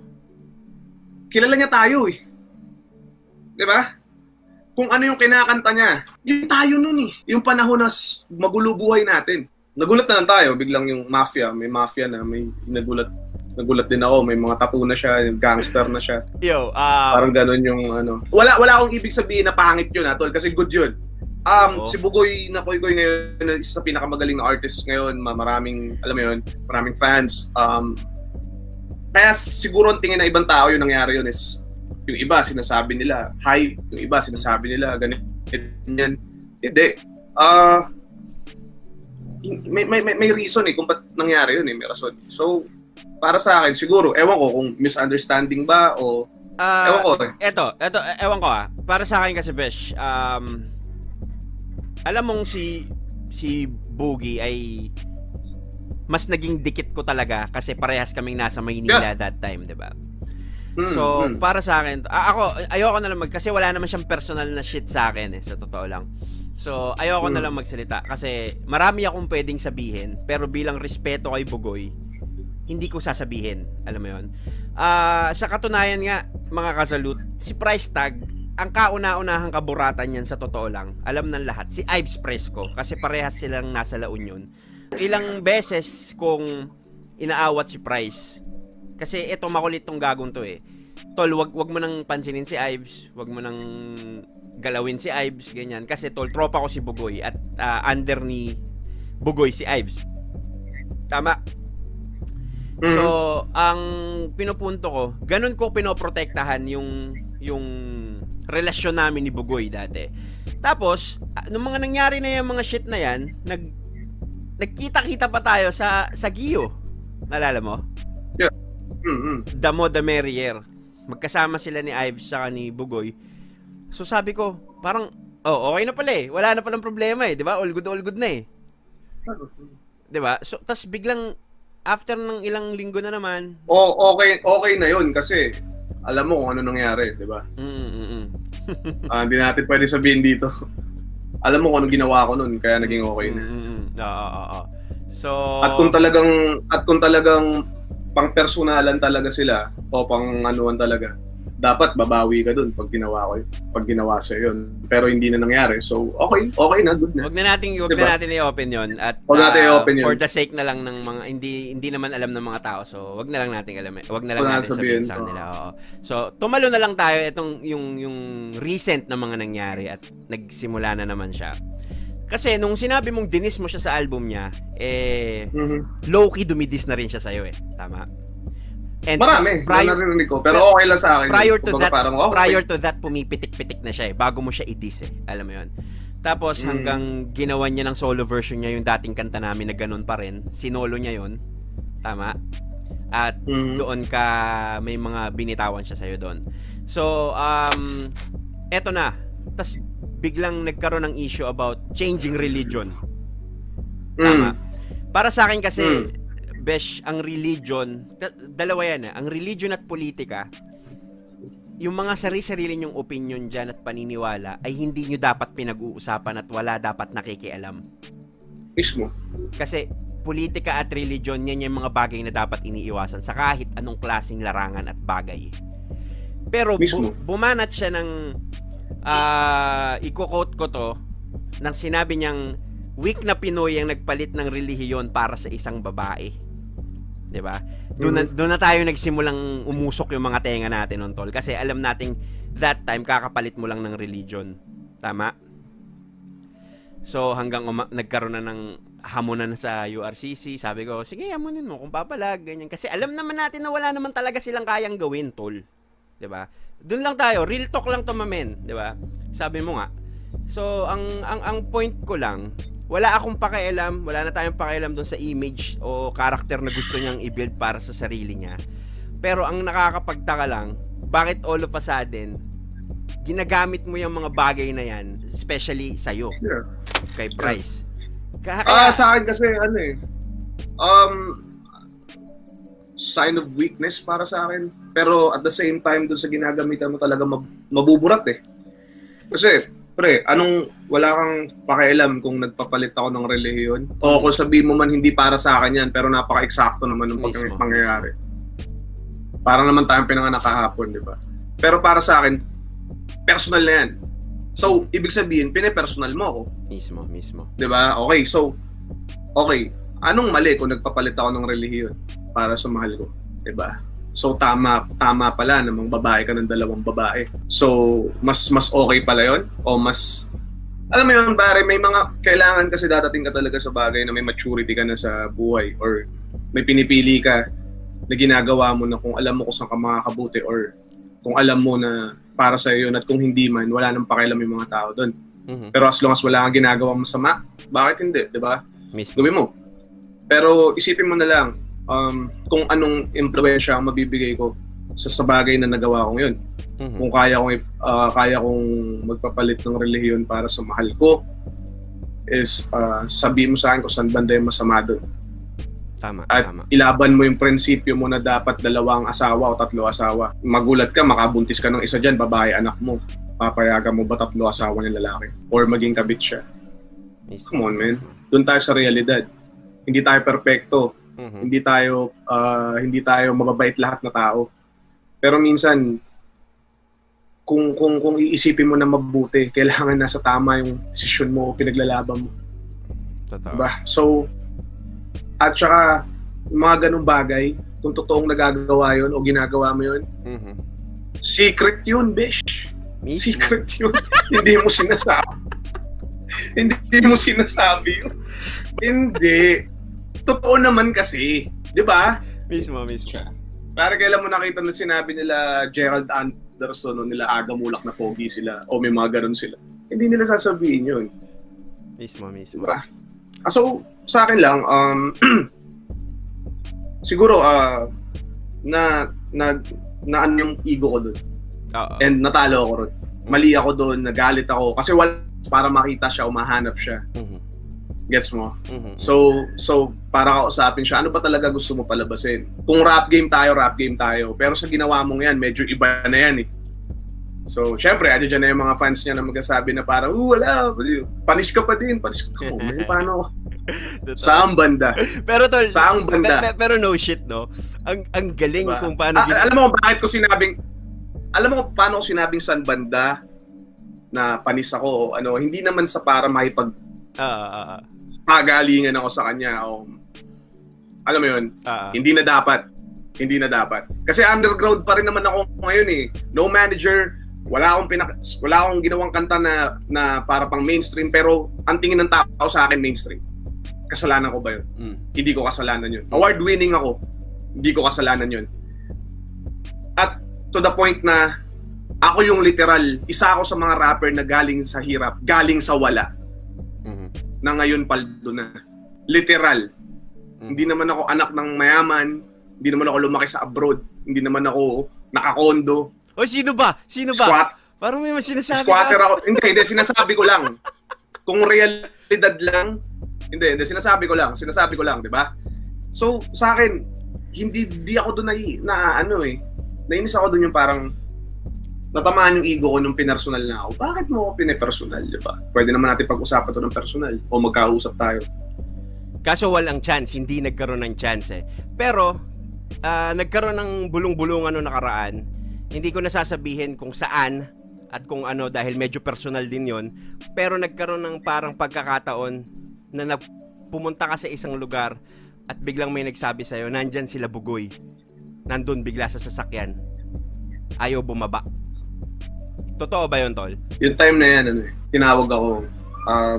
Kilala niya tayo eh. Diba? Kung ano yung kinakanta niya, yun tayo nun eh. Yung panahon na magulo buhay natin. Nagulat na lang tayo, biglang yung mafia, may mafia na, may nagulat din ako, may mga tattoo na siya, yung gangster na siya. Yo, Parang ganun yung ano. Wala akong ibig sabihin na pangit yun, tol, kasi good yun. Si Bugoy na Koy-Koy ngayon, isa sa pinakamagaling na artist ngayon, maraming, alam mo yun, maraming fans. Kaya siguro ang tingin ng ibang tao yung nangyari yun is yung iba sinasabi nila hype, yung iba sinasabi nila ganyan. Hindi. May reason eh kung ba't nangyari yun eh, may rason. So, para sa akin siguro, ewan ko kung misunderstanding ba o ewan ko eh. Eto, ewan ko Para sa akin kasi, Besh, alam mong si si Boogie ay mas naging dikit ko talaga kasi parehas kaming nasa Maynila that time, 'di ba? So, para sa akin, ako ayoko na lang kasi wala naman siyang personal na shit sa akin sa totoo lang. So, ayoko na lang magsalita kasi marami akong pwedeng sabihin, pero bilang respeto kay Bugoy, hindi ko sasabihin, alam mo 'yon. Sa katunayan nga, mga kasalut, si Price Tag, ang kauna-unahang kaburatan niyan sa totoo lang, alam ng lahat, si Ives Fresco, kasi parehas silang nasa La Union. Ilang beses kung inaawat si Price, kasi ito makulit tong gagong to eh. Tol, wag mo nang pansinin si Ives, wag mo nang galawin si Ives, ganyan. Kasi tol, tropa ko si Bugoy at under ni Bugoy si Ives. Tama. So, ang pinupunto ko, ganun ko pinoprotektahan yung relasyon namin ni Bugoy dati. Tapos, nung mga nangyari na yung mga shit na yan, nagkita-kita pa tayo sa Gio. Naalala mo? Yeah. The more the merrier. Magkasama sila ni Ives saka ni Bugoy. So sabi ko, parang, okay na pala eh. Wala na palang problema eh. Di ba? All good na eh. Di ba? So, tas biglang, after ng ilang linggo na naman. Okay na yun kasi alam mo kung ano nangyari, di ba? Hindi natin pwede sabihin dito. Alam mo kung ano ginawa ko nun, kaya naging okay na. So, At kung talagang pang-personalan talaga sila o pang-anuan talaga, dapat babawi ka dun pag ginawa sa'yo yun. Pero hindi na nangyari. So, okay na, good na. Wag na natin i-open yun. At Wag natin i-open yun. for the sake na lang ng mga hindi naman alam ng mga tao. So, wag na lang natin sabihin sa kanila. Oo. So, tumalo na lang tayo itong yung recent na mga nangyari at nagsimula na naman siya. Kasi nung sinabi mong dinis mo siya sa album niya, low-key dumidis na rin siya sa'yo eh. Tama? And Marami, narinig ko. Pero okay lang sa akin. Prior to that, pumipitik-pitik na siya eh. Bago mo siya i-diss eh. Alam mo yun. Tapos hanggang ginawa niya ng solo version niya yung dating kanta namin na ganun pa rin. Sinolo niya yun. Tama? At doon ka, may mga binitawan siya sa'yo doon. So, eto na. Tas biglang nagkaroon ng issue about changing religion. Tama? Para sa akin kasi, Besh, ang religion, dalawa yan ang religion at politika, yung mga sarili-sarili nyong opinion dyan at paniniwala ay hindi nyo dapat pinag-uusapan at wala dapat nakikialam. Mismo. Kasi politika at religion, yan yung mga bagay na dapat iniiwasan sa kahit anong klaseng larangan at bagay. Pero bumanat siya ng i-quote ko to, nang sinabi niyang weak na Pinoy ang nagpalit ng relihiyon para sa isang babae. 'Di ba? Doon na tayo nagsimulang umusok yung mga tenga natin noon, tol, kasi alam nating that time kakapalit mo lang ng religion. Tama? So hanggang nagkaroon na ng hamunan sa URCC, sabi ko, sige, hamunin mo kung papalag, ganyan. Kasi alam naman natin na wala naman talaga silang kayang gawin, tol. 'Di ba? Doon lang tayo, real talk lang to, mamen, 'di ba? Sabi mo nga. So ang point ko lang, wala akong pakialam, wala na tayong pakialam doon sa image o character na gusto niyang i-build para sa sarili niya. Pero ang nakakapagtaka lang, bakit all of a sudden ginagamit mo yung mga bagay na yan, especially sa'yo, kay Price? Sa akin kasi sign of weakness para sa akin. Pero at the same time, doon sa ginagamitan mo talaga mabuburat eh. Kasi, pre, wala kang pakialam kung nagpapalit ako ng relihiyon? O kung sabihin mo man hindi para sa akin yan, pero napaka-eksakto naman ng pangyayari. Para naman tayong pinanganak kahapon, di ba? Pero para sa akin, personal na yan. So, ibig sabihin, pinipersonal mo ako. Mismo. Di ba? Okay, so, anong mali kung nagpapalit ako ng relihiyon para sa mahal ko? Di ba? So tama pala namang babae ka ng dalawang babae. So mas okay pala 'yon o mas alam mo 'yun, pare, may mga kailangan kasi dadating ka talaga sa bagay na may maturity ka na sa buhay or may pinipili ka na ginagawa mo na kung alam mo kung saan ka makakabuti or kung alam mo na para sa iyo at kung hindi man wala nang pakialam yung mga tao doon. Pero as long as wala kang ginagawang masama, bakit hindi, 'di ba? Gawin mo. Pero isipin mo na lang kung anong impluwensya ang mabibigay ko sa bagay na nagawa kong yun. Kung kaya kong magpapalit ng relihiyon para sa mahal ko, is sabihin mo sa akin kung saan banda yung masama doon. Tama, At tama. ilaban mo yung prinsipyo mo na dapat 2 asawa o 3 asawa. Magulat ka, makabuntis ka ng isa dyan, babae anak mo. Papayagan mo ba 3 asawa ng lalaki? Or maging kabit siya? Mismo, Come on, man. mismo. Doon tayo sa realidad. Hindi tayo perfecto. Mhm. Hindi tayo mababait lahat na tao. Pero minsan kung iisipin mo na mabuti, kailangan nasa tama yung desisyon mo o pinaglalaban mo. Totoo. Diba? So, at saka, yung mga ganung bagay, kung totoong nagagawa yun o ginagawa mo yun, Mhm. secret yun, bish. Mismo. Secret yun. Hindi mo sinasabi. Hindi mo sinasabi yun. Hindi. Totoo naman kasi. Di ba? Mismo. Para kailan mo nakita na sinabi nila Gerald Anderson o nila Aga Mulak na pogi sila o may mga ganun sila. Hindi nila sasabihin yun. Mismo. Diba? So, sa akin lang, siguro, na ano yung ego ko doon. Oo. And natalo ako ron. Mali ako doon, nagalit ako. Kasi wala para makita siya o mahanap siya. Mhm. Gets mo? Mhm. So para kausapin siya, ano ba talaga gusto mo palabasin? Kung rap game tayo. Pero sa ginawa mong yan, medyo iba na yan eh. So, syempre, adi dyan na yung mga fans niya na magsasabi na parang, wala, panis ka pa din. Panis ka pa. Paano? Totoo. Saan banda? Pero tol, Saang banda? pero no shit, no? Ang galing Diba? kung paano Alam mo paano ko sinabing saan banda na panis ako o ano, hindi naman sa para pagalingan ako sa kanya o alam mo yun, hindi na dapat. Kasi underground pa rin naman ako ngayon eh. No manager, wala akong ginawang kanta na para pang mainstream, pero ang tingin ng tao sa akin mainstream. Kasalanan ko ba yun? Hindi ko kasalanan yun. Award winning ako. Hindi ko kasalanan yun. At to the point na ako yung literal, isa ako sa mga rapper na galing sa hirap, galing sa wala. Mhm. Na ngayon paldo na. Literal. Hindi naman ako anak ng mayaman, hindi naman ako lumaki sa abroad, hindi naman ako nakakondo. O sino ba? Squat. Parang may sinasabi Squatter ka. ako. Hindi, sinasabi ko lang. Kung realidad lang, hindi, sinasabi ko lang, di ba? So, sa akin, hindi ako doon nainis ako doon yung parang natamaan yung ego ko nung pinersonal na ako. Bakit mo ako pinepersonal, di ba? Pwede naman natin pag-usapan to ng personal o magkausap tayo. Kaso walang chance, hindi nagkaroon ng chance eh. Pero, nagkaroon ng bulong-bulungan noong nakaraan. Hindi ko nasasabihin kung saan at kung ano dahil medyo personal din yon. Pero nagkaroon ng parang pagkakataon na pumunta ka sa isang lugar at biglang may nagsabi sa'yo, nandyan sila Bugoy. Nandun bigla sa sasakyan. Ayaw bumaba. Totoo ba yun, Tol? Yung time na yan, tinawag ako.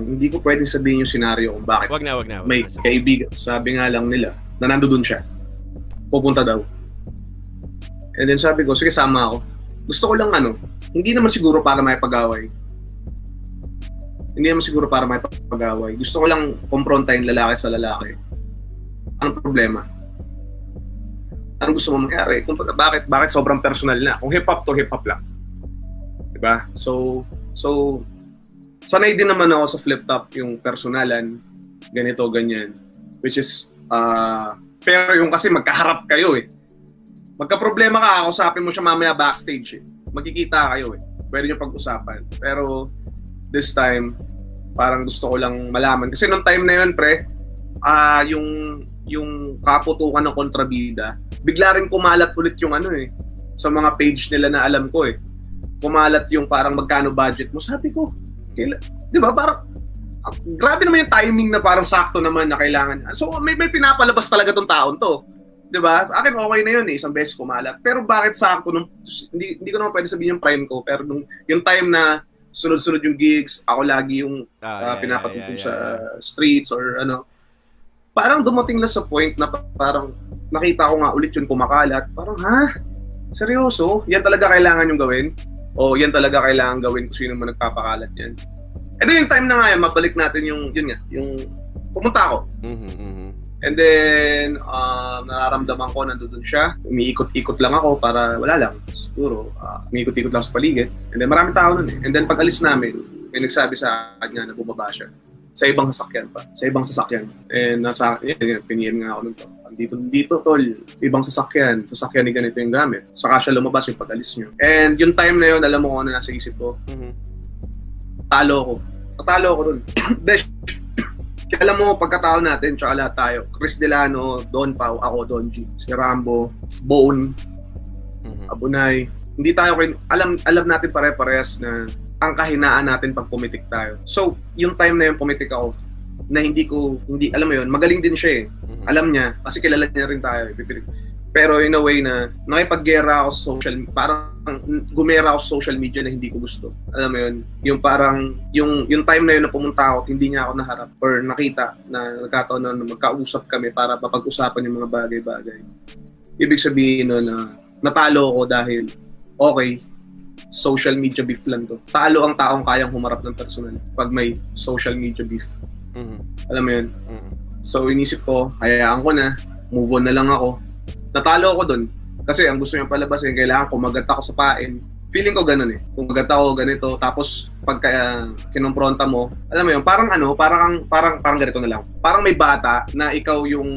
Hindi ko pwedeng sabihin yung senaryo kung bakit. Wag na. May kaibigan, sabi nga lang nila, na nandoon siya. Pupunta daw. And then sabi ko, sige sama ako. Gusto ko lang hindi naman siguro para may pag-away. Gusto ko lang komprontahin lalaki sa lalaki. Anong problema? Anong gusto mo mangyari? Kung bakit sobrang personal na? Kung hip-hop to hip-hop lang. Diba? So sanay din naman ako sa flip top yung personalan, ganito, ganyan. Which is, pero yung kasi magkaharap kayo eh. Magka-problema ka, kausapin mo siya mamaya backstage eh. Magkikita kayo eh. Pwede nyo pag-usapan. Pero this time, parang gusto ko lang malaman. Kasi nung time na yun, pre, yung kaputukan ng kontrabida, bigla rin kumalat ulit yung sa mga page nila na alam ko eh. Kumalat yung parang magkano budget mo. Sabi ko, di ba parang grabe naman yung timing na parang sakto naman na kailangan. So may pinapalabas talaga tong taon to. Di ba? Sa akin okay na yun eh, isang beses kumalat. Pero bakit sakto hindi ko naman pwede sabihin yung prime ko, pero yung time na sunod-sunod yung gigs, ako lagi yung pinapatutong sa streets or parang dumating na sa point na parang nakita ko nga ulit yung kumakalat. Parang seryoso? Yan talaga kailangan yung gawin? O yan talaga kailangan gawin kung sino man nagpapakalat yan? Ito yung time na nga yan, mabalik natin yung pumunta ako. And then, nararamdaman ko nandun siya. Umiikot-ikot lang ako para, wala lang, siguro, umiikot-ikot lang sa paligid. And then, marami tao nun eh. And then, pag alis namin, may nagsabi sa akin nga na bumaba siya. sa ibang sasakyan pa. Sa ibang sasakyan. And nasa, yan, piniem nga ako nito. Dito, tol, ibang sasakyan ni ganito yung gamit. Saka siya lumabas yung pag-alis nyo. And yung time na yun, alam mo kung ano nasa isip ko, Tatalo ako dun. Besh, alam mo, pagkatao natin, tsaka lahat tayo, Chris Delano, Don Pau, ako, Don G, si Rambo, Bone, Abunay, hindi tayo, alam natin pare-parehas na ang kahinaan natin pag pumitik tayo. So, yung time na yun, pumitik ako, na hindi, alam mo yun, magaling din siya eh. Alam niya, kasi kilala niya rin tayo. Pero in a way na nakipaggera ako sa parang gumera ako sa social media na hindi ko gusto. Alam mo yun, yung parang, yung time na yun na pumunta ako, hindi niya ako naharap or nakita na nagkataon na magkausap kami para mapag-usapan yung mga bagay-bagay. Ibig sabihin no, na natalo ako dahil, okay, social media beef lang to. Talo ang taong kayang humarap ng personal pag may social media beef. Alam mo yun? So inisip ko, hayaan ko na, move on na lang ako. Natalo ako dun. Kasi ang gusto niya palabasin, kailangan kumagat ako sa pain. Feeling ko ganun eh. Kumagat ako ganito, tapos pagka kinompronta mo, alam mo yun, parang ganito na lang. Parang may bata na ikaw yung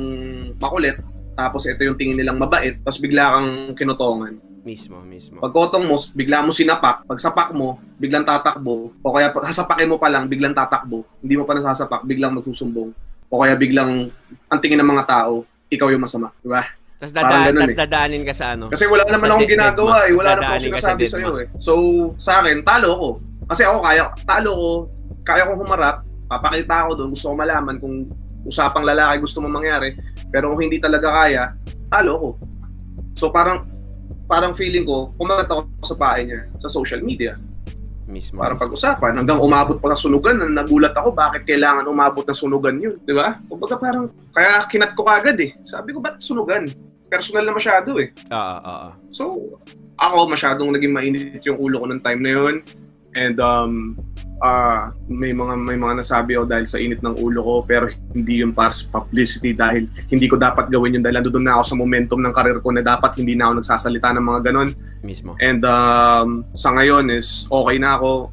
makulit, tapos ito yung tingin nilang mabait, tapos bigla kang kinutongan. Mismo. Pagkotong mo, bigla mo sinapak. Pag sapak mo, biglang tatakbo. O kaya sasapakin mo pa lang, biglang tatakbo. Hindi mo pa nasasapak, biglang magsusumbong. O kaya biglang ang tingin ng mga tao, ikaw yung masama. Diba? Tapos dadaanin ka sa ano. Kasi wala naman akong ginagawa eh. Wala naman akong sinasabi sa'yo eh. So, sa akin, talo ako. Kasi ako kaya kong humarap. Papakita ako doon. Gusto ko malaman kung usapang lalaki gusto mo mangyari. Pero kung hindi talaga kaya, talo ako. So, parang feeling ko, kumagat ako sa pahay niya sa social media. Mismo. Para pag-usapan. Hanggang umabot pa sa sunugan, nagulat ako bakit kailangan umabot ng sunugan yun. Di ba? Kumbaga parang, kaya kinat ko kagad eh. Sabi ko, ba't sunugan? Personal na masyado eh. So, ako masyadong naging mainit yung ulo ko ng time na yun. And may mga nasabi ako dahil sa init ng ulo ko, pero hindi yung para sa publicity dahil hindi ko dapat gawin yun dahil nandun na ako sa momentum ng karir ko na dapat hindi na ako nagsasalita ng mga ganon. Mismo. And sa ngayon is okay na ako.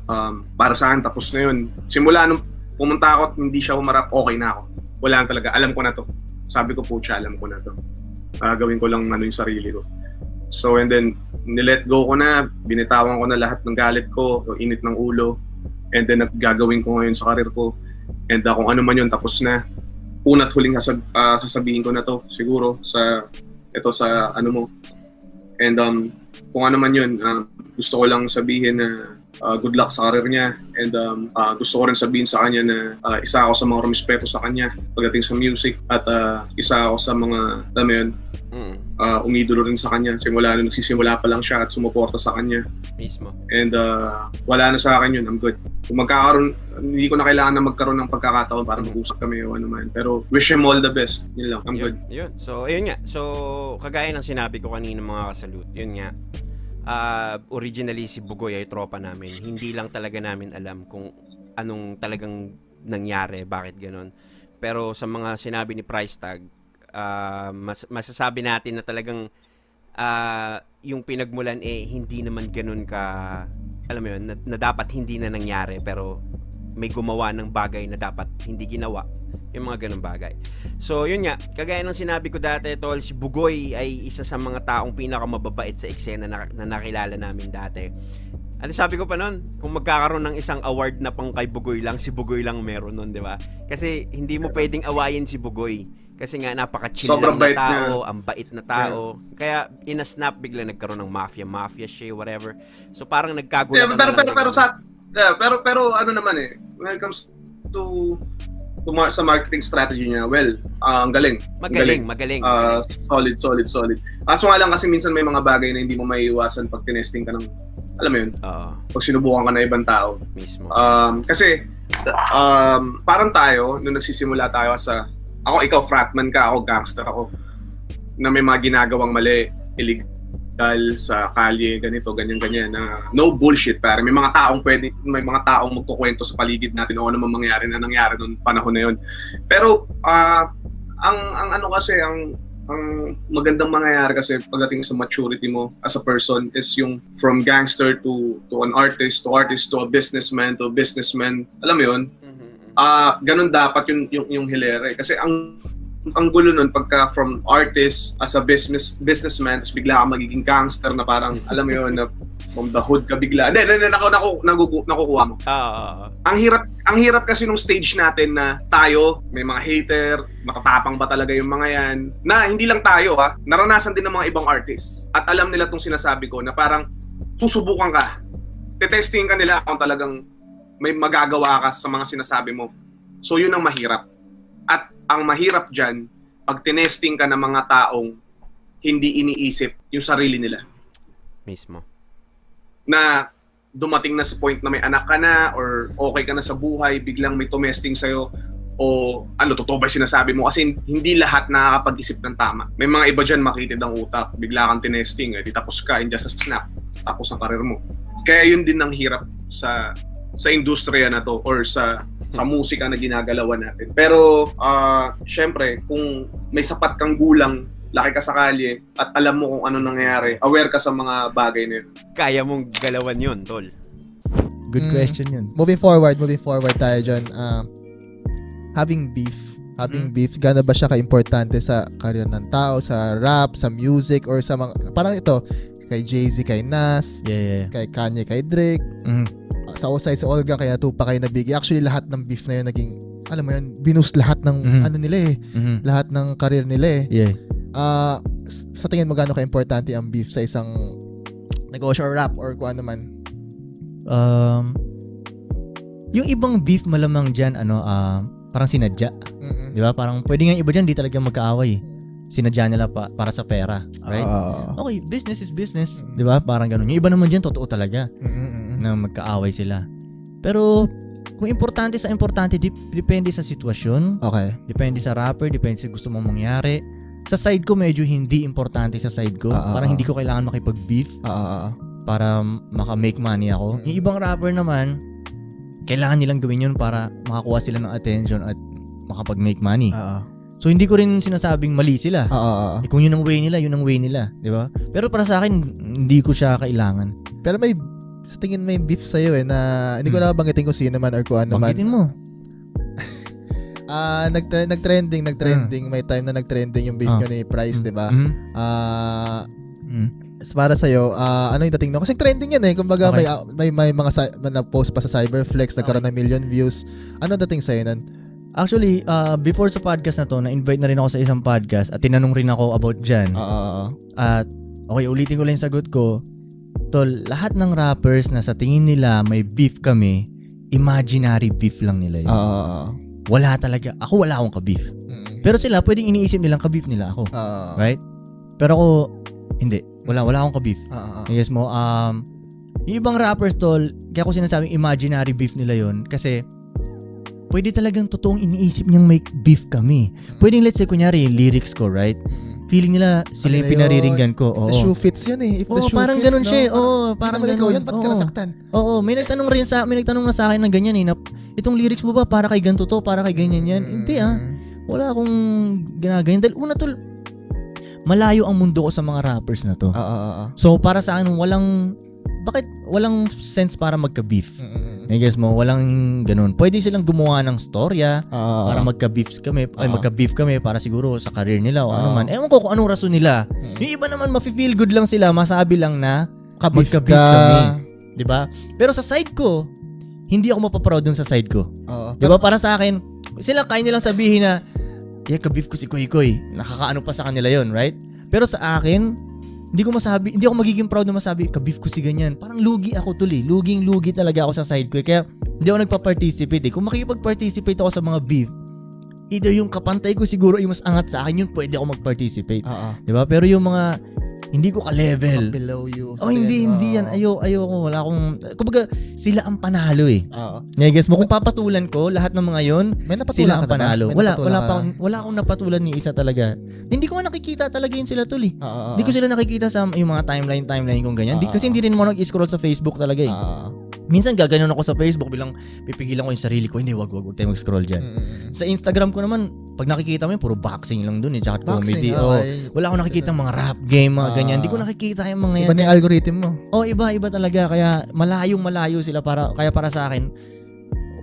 Para saan, tapos na yun. Simula nung pumunta ako at hindi siya umarap, okay na ako. Wala na talaga. Alam ko na to. Sabi ko po, alam ko na to. Gawin ko lang yung sarili ko. So and then, nilet go ko na, binitawan ko na lahat ng galit ko, yung init ng ulo. And then gagawin ko ngayon sa karir ko. And kung ano man yun, tapos na. Una't huling sasabihin ko na to, siguro, sa ano mo. And kung ano man yun, gusto ko lang sabihin na good luck sa karir niya. And gusto ko rin sabihin sa kanya na isa ako sa mga rumispeto sa kanya pagdating sa music. At isa ako sa mga, alam mo yun, umidolo rin sa kanya. Nagsisimula pa lang siya at sumuporta sa kanya. Mismo. And wala na sa akin yun, I'm good. Kung hindi ko na kailangan na magkaroon ng pagkakataon para mag-usap kami o ano man. Pero wish him all the best. Yun lang, I'm good. Yun. So, ayun nga. So, kagaya ng sinabi ko kanina mga kasalute, yun nga. Originally si Bugoy ay tropa namin. Hindi lang talaga namin alam kung anong talagang nangyari, bakit ganun. Pero sa mga sinabi ni Price Tag, masasabi natin na talagang yung pinagmulan hindi naman ganun ka, alam mo yun, na dapat hindi na nangyari pero may gumawa ng bagay na dapat hindi ginawa, yung mga ganung bagay. So yun nga, kagaya ng sinabi ko dati, tol, si Bugoy ay isa sa mga taong pinakamababait sa eksena na nakilala namin dati. At sabi ko pa nun, kung magkakaroon ng isang award na pang kay Bugoy lang, si Bugoy lang meron nun, di ba? Kasi hindi mo pwedeng awayin si Bugoy. Kasi nga napaka-chill lang na tao, ang bait na tao. Yeah. Kaya in a snap, bigla nagkaroon ng mafia shit, whatever. So parang nagkagulat. Yeah, pero ano naman when it comes to sa marketing strategy niya, well, ang galing. Magaling. Solid. Kaso nga lang kasi minsan may mga bagay na hindi mo maiiwasan pag tinesting ka ng, alam mo yun, pag sinubukan ka na ibang tao. Mismo. Kasi, parang tayo, nung nagsisimula tayo ako, ikaw fratman ka, ako gangster ako, na may mga ginagawang mali, illegal sa kalye, ganito, ganyan, na no bullshit, pare. May mga taong magkukwento sa paligid natin o ano man na nangyari noong panahon na yun. Pero, ang magandang mangyayari kasi pagdating sa maturity mo as a person is yung from gangster to an artist to a businessman to a businessman. Alam mo yun? ganun dapat yung hilera. Kasi ang gulo nun pagka from artist as a businessman, tapos bigla ka magiging gangster na parang, alam mo yun, na from the hood ka bigla. Nakukuha mo. Ang hirap kasi nung stage natin na tayo, may mga hater, makatapang ba talaga yung mga yan, na hindi lang tayo naranasan din ng mga ibang artists. At alam nila tong sinasabi ko na parang susubukan ka. Tetestingin ka nila kung talagang may magagawa ka sa mga sinasabi mo. So yun ang mahirap. At ang mahirap dyan, pag tinesting ka ng mga taong hindi iniisip yung sarili nila. Mismo. Na dumating na sa point na may anak ka na or okay ka na sa buhay, biglang may tumesting sa'yo o totoo ba sinasabi mo? Kasi hindi lahat nakakapag-isip ng tama. May mga iba dyan makitid ang utak, bigla kang tinesting, di tapos ka in just a snap, tapos ang karir mo. Kaya yun din ang hirap sa industriya na to or sa musika na ginagalawan natin. Pero, syempre, kung may sapat kang gulang, laki ka sa kalye, at alam mo kung ano nangyayari, aware ka sa mga bagay na yun. Kaya mong galawan yun, tol. Good question yun. Moving forward tayo dyan. Having beef, gaano ba siya ka-importante sa career ng tao, sa rap, sa music, or sa mga, parang ito, kay Jay-Z, kay Nas, kay Kanye, kay Drake, sa Osay, sa Olga, kaya Tupac, kay Nabigi. Actually, lahat ng beef na yun naging, alam mo yun, binoost lahat ng nila lahat ng career nila sa tingin mo gaano ka-importante ang beef sa isang negosyo or rap or kung ano man? Yung ibang beef malamang dyan, parang sinadya. Di ba? Parang pwede nga iba dyan, di talaga magkaaway. Sinadya nila para sa pera. Right? Okay, business is business. Di ba? Parang ganun. Yung iba naman dyan, totoo talaga na magkaaway sila. Pero kung importante, depende sa sitwasyon. Okay. Depende sa rapper, depende sa gusto mong mangyari. Sa side ko, medyo hindi importante sa side ko. Parang hindi ko kailangan makipag-beef para maka-make money ako. Yung ibang rapper naman, kailangan nilang gawin yun para makakuha sila ng attention at makapag-make money. So, hindi ko rin sinasabing mali sila. Kung yun ang way nila, yun ang way nila. Di ba? Pero para sa akin, hindi ko siya kailangan. Pero sa tingin may beef sa'yo na hindi ko na banggitin kung sino man or kung ano man. Banggitin mo. Nag-trending. May time na nag-trending yung beef nyo ni Price, di ba? Para sa'yo, ano yung dating no? Kasi trending yan Kumbaga, may mga na-post pa sa Cyberflex, nagkaroon ng million views. Ano dating sa'yo nun? Actually, before sa podcast na to, na-invite na rin ako sa isang podcast at tinanong rin ako about dyan. At, okay, ulitin ko lang yung sagot ko. Tol, lahat ng rappers na sa tingin nila may beef kami, imaginary beef lang nila yun. Wala talaga. Ako wala akong ka-beef. Pero sila, pwedeng iniisip nilang ka-beef nila ako. Right? Pero ako, hindi. Wala akong ka-beef. Yes mo, yung ibang rappers, tol, kaya ko sinasabing imaginary beef nila yun kasi pwede talagang totoong iniisip niyang may beef kami. Pwedeng let's say, kunyari, lyrics ko, right? Feeling nila sila yung pinariringgan ko. If the shoe fits yun If the shoe parang fits, ganun siya. Parang ganun. Ba't ka nasaktan? May nagtanong na sa akin ng ganyan na itong lyrics mo ba para kay ganito to, para kay ganyan yan? Hindi Wala akong ginaganyan. Dahil una tol, malayo ang mundo ko sa mga rappers na to. So para sa akin, bakit walang sense para magka-beef? I guess mo, walang ganun. Pwede silang gumawa ng storya para magka-beef kami para siguro sa career nila o ano man. Ewan ko kung anong rason nila. Yung iba naman mafe-feel good lang sila, masabi lang na magka-beef kami. 'Di ba? Pero sa side ko, hindi ako mapaproud dun sa side ko. 'Di ba? Para sa akin, sila kaya nilang sabihin na ka-beef ko si Koy Koy. Nakakaano pa sa kanila 'yon, right? Pero sa akin, hindi ako magiging proud na masabi, ka-beef ko si ganyan. Parang lugi ako tuloy. Luging-lugi talaga ako sa side ko. Kaya hindi ako nagpa-participate. Kung makikipag-participate ako sa mga beef, either yung kapantay ko siguro yung mas angat sa akin, yun pwede ako mag-participate. Diba? Pero yung mga hindi ko ka-level. Below you. Hindi yan. Ayoko. Wala akong, kumbaga, sila ang panalo I guess mo, kung papatulan ko, lahat ng mga yon, sila ang panalo. Wala akong napatulan ni isa talaga. Hindi ko nga nakikita talaga yun sila tuli. Hindi ko sila nakikita sa yung mga timeline kung ganyan. Kasi hindi rin mo nag-scroll sa Facebook talaga Minsan gaganon ako sa Facebook, bilang pipigilan ko yung sarili ko, hindi, wag tayo mag-scroll dyan. Sa Instagram ko naman, pag nakikita mo yun, puro boxing lang dun tsaka comedy. Wala akong nakikita mga rap game, mga ganyan. Hindi ko nakikita yung mga yan. Iba na yung algorithm mo. Iba talaga. Kaya malayo sila kaya para sa akin,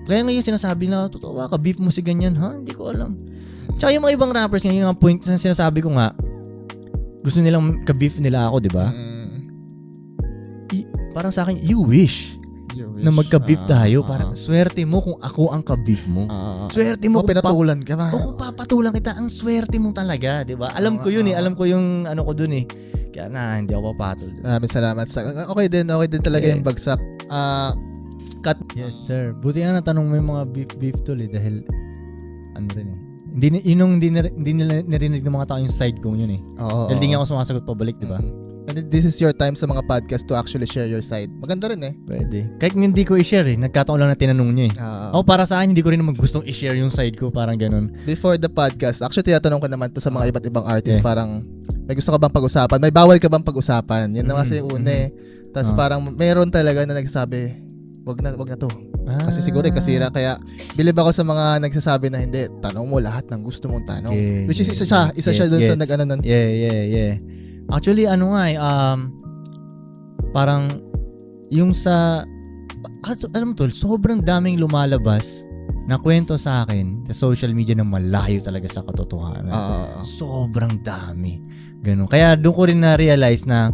Kaya ngayon sinasabi na, totoo ba, ka-beef mo si ganyan, ha? Hindi ko alam. Tsaka yung mga ibang rappers, yung mga point na sinasabi ko nga, gusto nilang ka-beef nila ako, di ba? Parang sa akin, you wish na magka-beef tayo. Parang swerte mo kung ako ang ka-beef mo. Swerte mo kung pinatulan ka ba? kung papatulan kita, ang swerte mo talaga, di ba? Alam ko yun eh. Alam ko yung ano ko dun eh. Kaya na, hindi ako papatol. Maraming salamat. Okay din talaga yung bagsak. Cut. Yes, sir. Buti nga natanong mo yung mga beef tol eh. Dahil, ano rin eh. Hindi nila narinig ng mga tao yung side ko yun eh. Dahil di nga ako sumasagot pabalik, di ba? And this is your time sa mga podcast to actually share your side. Maganda rin eh. Pwede. Kahit hindi ko i-share eh. Nagkataon lang na tinanong niya eh. Ako para sa akin, hindi ko rin naman gustong i-share yung side ko. Parang ganun. Before the podcast, actually tinatanong ko naman to sa mga iba't ibang artists. Parang, may gusto ka bang pag-usapan? May bawal ka bang pag-usapan? Yan na kasi yung una eh. Tapos parang meron talaga na nagsasabi, wag na to. Kasi siguro kasira. Kaya bilib ako sa mga nagsasabi na hindi, tanong mo lahat ng gusto mong tanong. Which is isa siya dun sa nag-ano nun. Yeah. Actually, ano nga eh, parang yung sa, alam mo tol, sobrang daming lumalabas na kwento sa akin sa social media na malayo talaga sa katotohanan. Sobrang dami. Ganun. Kaya doon ko rin na-realize na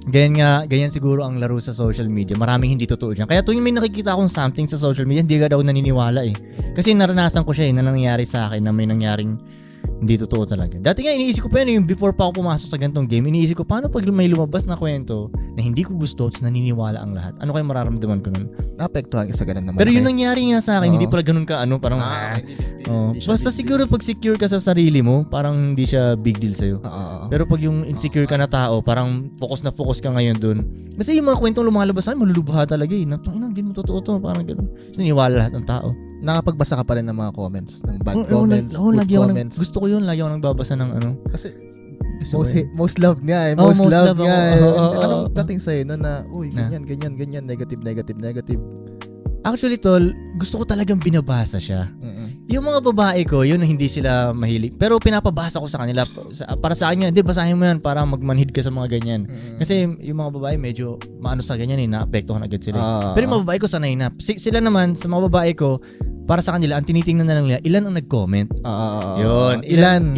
ganyan siguro ang laro sa social media. Maraming hindi totoo dyan. Kaya tuwing may nakikita akong something sa social media, hindi ka daw naniniwala eh. Kasi naranasan ko siya eh, na nangyari sa akin na may nangyaring hindi totoo talaga. Dati nga iniisip ko pa yun, yung before pa ako pumasok sa ganitong game, iniisip ko paano pag may lumabas na kwento na hindi ko gusto at naniniwala ang lahat. Ano kaya mararamdaman ko nun? Naapektuhan ka sa ganun naman. Pero yung nangyari nga sa akin, hindi pala ganun ka parang basta siguro pag secure ka sa sarili mo, parang hindi siya big deal sa'yo. Pero pag yung insecure ka na tao, parang focus ka ngayon dun. Kasi yung mga kwentong lumalabas sa akin, malulubha talaga eh. Hindi mo totoo to, parang ganun. So niniwala lahat ng tao. Nakapagbasa ka pa rin ng mga comments, ng bad comments, good comments. Gusto ko yun, lagi ako nagbabasa ng ano. Kasi most loved nga eh. Most loved nga eh. Anong dating sa'yo na, uy, ganyan, negative. Actually, tol, gusto ko talagang binabasa siya. Yung mga babae ko, yun hindi sila mahilig. Pero pinapabasa ko sa kanila. Para sa akin, hindi, basahin mo yan para magmanhid ka sa mga ganyan. Kasi yung mga babae, medyo maano sa ganyan eh, naapektuhan agad sila. Pero yung mga babae ko, sanay na. Sila naman, sa mga babae ko, para sa kanila, ang tinitingnan na lang nila, ilan ang nag-comment. Yun. Ilan.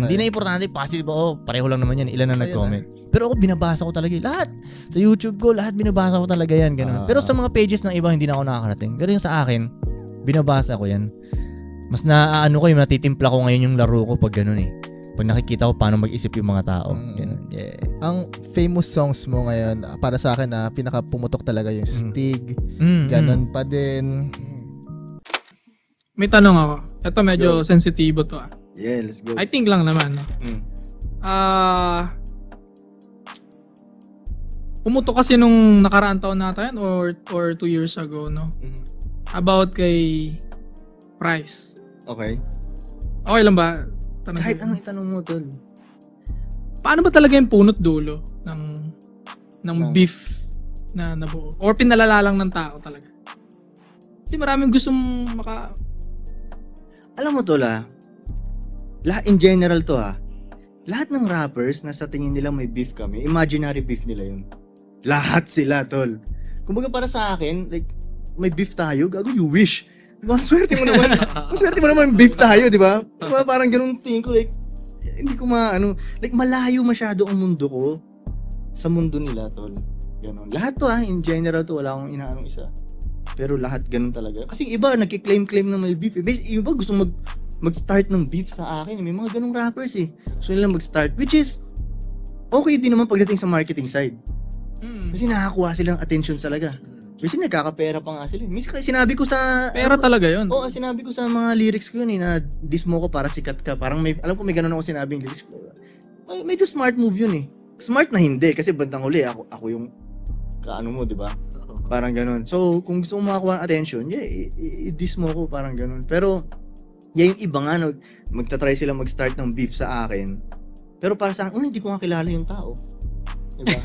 Hindi na importante, positive pareho lang naman yan. Ilan ang nag-comment. Pero ako, binabasa ko talaga lahat. Sa YouTube ko, lahat binabasa ko talaga yan. Ganun. Pero sa mga pages ng iba, hindi na ako nakakarating. Pero yung sa akin, binabasa ko yan. Mas natitimpla ko ngayon yung laro ko pag ganun eh. Pag nakikita ko paano mag-isip yung mga tao. Ganun. Yeah. Ang famous songs mo ngayon, para sa akin pinaka pumutok talaga yung Stig. Ganun pa din. May tanong ako. Ito medyo sensitibo to Yeah, let's go. I think lang naman. No? Pumutok kasi nung nakaraang taon nata yan or 2 years ago, no? About kay Price. Okay. Okay lang ba? Tanong Kahit anong itanong mo, tol. Paano ba talaga yung punot dulo ng beef na nabuo? Or pinalala lang ng tao talaga? Kasi maraming gustong Alam mo, tol, lahat in general to, lahat ng rappers na sa tingin nila may beef kami, imaginary beef nila yun. Lahat sila, tol. Kumbaga para sa akin, like, may beef tayo, gago, you wish. Diba? Swerte mo naman beef tayo, di ba? Diba? Parang ganun tingin ko, like, hindi ko like, malayo masyado ang mundo ko sa mundo nila, tol. Ganun. Lahat to, in general to, wala akong inaanong isa. Pero lahat ganun talaga. Kasi iba, nagkiklaim-claim na may beef. Iba gusto mag-start ng beef sa akin. May mga ganung rappers eh. Gusto nila mag-start. Which is, okay din naman pagdating sa marketing side. Kasi nakakuha silang attention talaga. Kasi nagkakapera pa nga sila. Minsan sinabi ko sa... Pera talaga yun. Oo, sinabi ko sa mga lyrics ko yun na diss mo ko para sikat ka. Parang alam ko may ganun ako sinabing lyrics ko. Medyo smart move yun eh. Smart na hindi. Kasi bandang huli, ako yung kaano mo, di ba? Parang ganun. So, kung gusto mo makakuha ng attention, i-diss mo ko, parang ganun. Pero, yung iba nga, magta-try sila mag-start ng beef sa akin. Pero para sa akin, hindi ko nga kilala yung tao. Diba?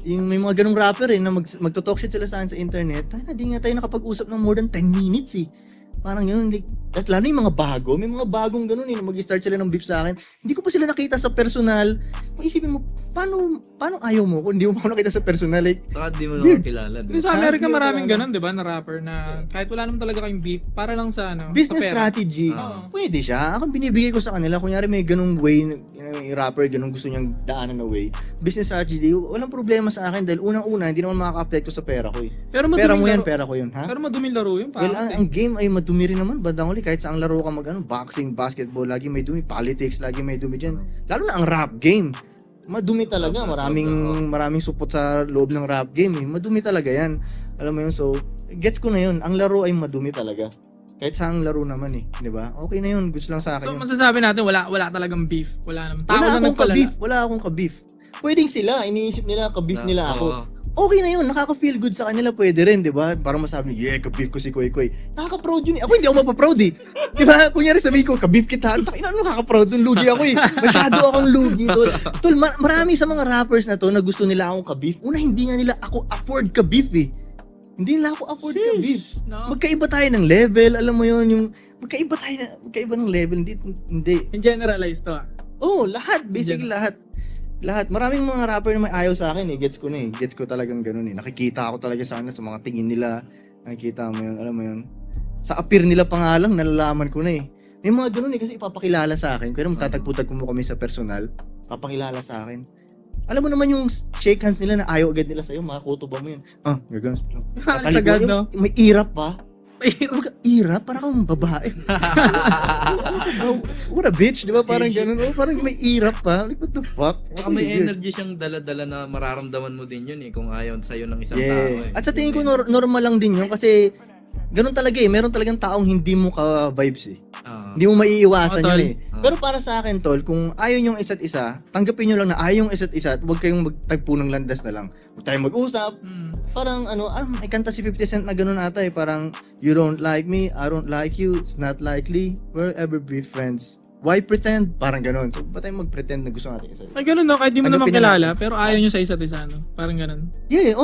Yung may mga ganung rapper na magto-talk shit sila sa akin sa internet, di nga tayo nakapag-usap ng more than 10 minutes eh. Parang yun, like, at lalo yung mga bago, may mga bagong ganun na mag-start sila ng beef sa akin. Hindi ko pa sila nakita sa personal. Isipin mo, paano ayaw mo kung hindi mo pa nakita sa personal? Like, Saka di mo naman kilala. Di sa Amerika maraming ganun, di ba, na rapper na kahit wala naman talaga kayong beef, para lang sa business sa pera. strategy. Oo. Pwede siya. Ako binibigay ko sa kanila. Kunyari may ganung way, yung rapper, ganung gusto niyang daanan na way. Business strategy, walang problema sa akin dahil unang-una, hindi naman makaka-apekto sa pera ko eh. Pero Pera maduming mo yan, laro. pera ko yun. Ha? Pero maduming laro yun. Well, ang game ay madumi rin naman. Bandang huli, kahit saang laro ka boxing, basketball, lagi may dumi. Politics, lagi may dumi dyan. Lalo na ang rap game. Madumi talaga. Maraming supot sa loob ng rap game. Eh. Madumi talaga yan. Alam mo yun, so, gets ko na yun. Ang laro ay madumi talaga. Kahit saang laro naman eh. Di ba? Okay na yun. Gusto lang sa akin So yun. masasabi natin, wala talagang beef. Wala naman. Tao Wala na akong nagpalala. ka-beef. Wala akong ka-beef. Pwedeng sila. Iniisip nila, ka-beef nila ako. Okay na yun, nakaka-feel good sa kanila, pwede rin, di ba? Para masabi, yeah, ka-beef ko si Koy Koy. Nakaka-proud yun eh. Ako hindi ako mapaproud eh. Di ba? Kunyari sabihin ko, ka-beef kita. Ina, ano nakaka-proud dun? Lugi ako eh. Masyado akong lugi. Tol, marami sa mga rappers na to na gusto nila akong ka-beef. Una, hindi nga nila ako afford ka-beef eh. Hindi nila ako afford ka-beef. Magkaiba tayo ng level, alam mo yun, yung magkaiba ng level, hindi. In generalize to Oo, lahat, basically lahat. Maraming mga rapper na may ayaw sa akin eh. Gets ko na eh. Gets ko talagang ganun eh. Nakikita ako talaga sana sa mga tingin nila. Nakikita mo yun, alam mo yun. Sa appear nila pa nga lang, nalalaman ko na eh. May mga ganun eh kasi ipapakilala sa akin. Kaya magtatagputag mo kami sa personal, papakilala sa akin. Alam mo naman yung shake hands nila na ayaw agad nila sa'yo, makakutuba mo yun. Gagawin. Sagad, no? May irap pa. Irap? Parang kang babae. What a bitch, di ba? Parang ganun. Parang may irap pa. Like, what the fuck? Baka may energy siyang dala-dala na mararamdaman mo din yun eh kung ayaw sa'yo ng isang tao eh. At sa tingin ko normal lang din yun kasi ganun talaga eh. Meron talagang taong hindi mo ka-vibes eh. Hindi mo maiiwasan yun eh. Pero para sa akin, tol, kung ayaw yung isa't isa, tanggapin nyo lang na ayaw yung isa't isa at huwag kayong magtagpo ng landas na lang. Huwag tayong mag-usap. Parang may kanta si 50 Cent na ganun ata eh. Parang, you don't like me, I don't like you, it's not likely, we'll ever be friends. Why pretend? Parang ganun. So, ba't tayong mag-pretend na gusto natin isa? Ay, ganun no, kahit di mo naman kilala, pero ayaw nyo sa isa't isa, no? Parang ganun. Yeah,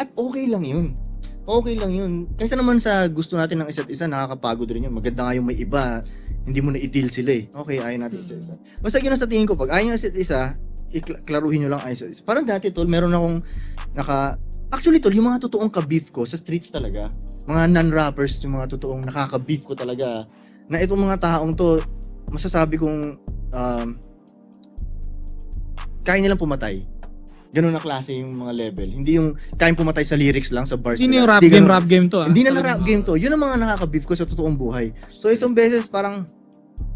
at okay lang yun. Okay lang yun. Kaysa naman sa gusto natin ng isa't isa, nakakapagod rin yun. Maganda nga yung may iba, hindi mo na i-deal sila eh. Okay, ayaw natin isa-isa. Basta yun ang sa tingin ko, pag ayaw nyo isa't isa, iklaruhin nyo lang ayaw isa't isa. Parang dati tol, meron akong actually tol, yung mga totoong ka-beef ko sa streets talaga, mga non-rappers, yung mga totoong nakaka-beef ko talaga, na itong mga taong to, masasabi kong kaya nilang pumatay. Ganun na klase yung mga level. Hindi yung kayang pumatay sa lyrics lang, sa bars. Hindi yung rap game to Hindi na rap game to. Yun ang mga nakaka-beef ko sa totoong buhay. So isang beses parang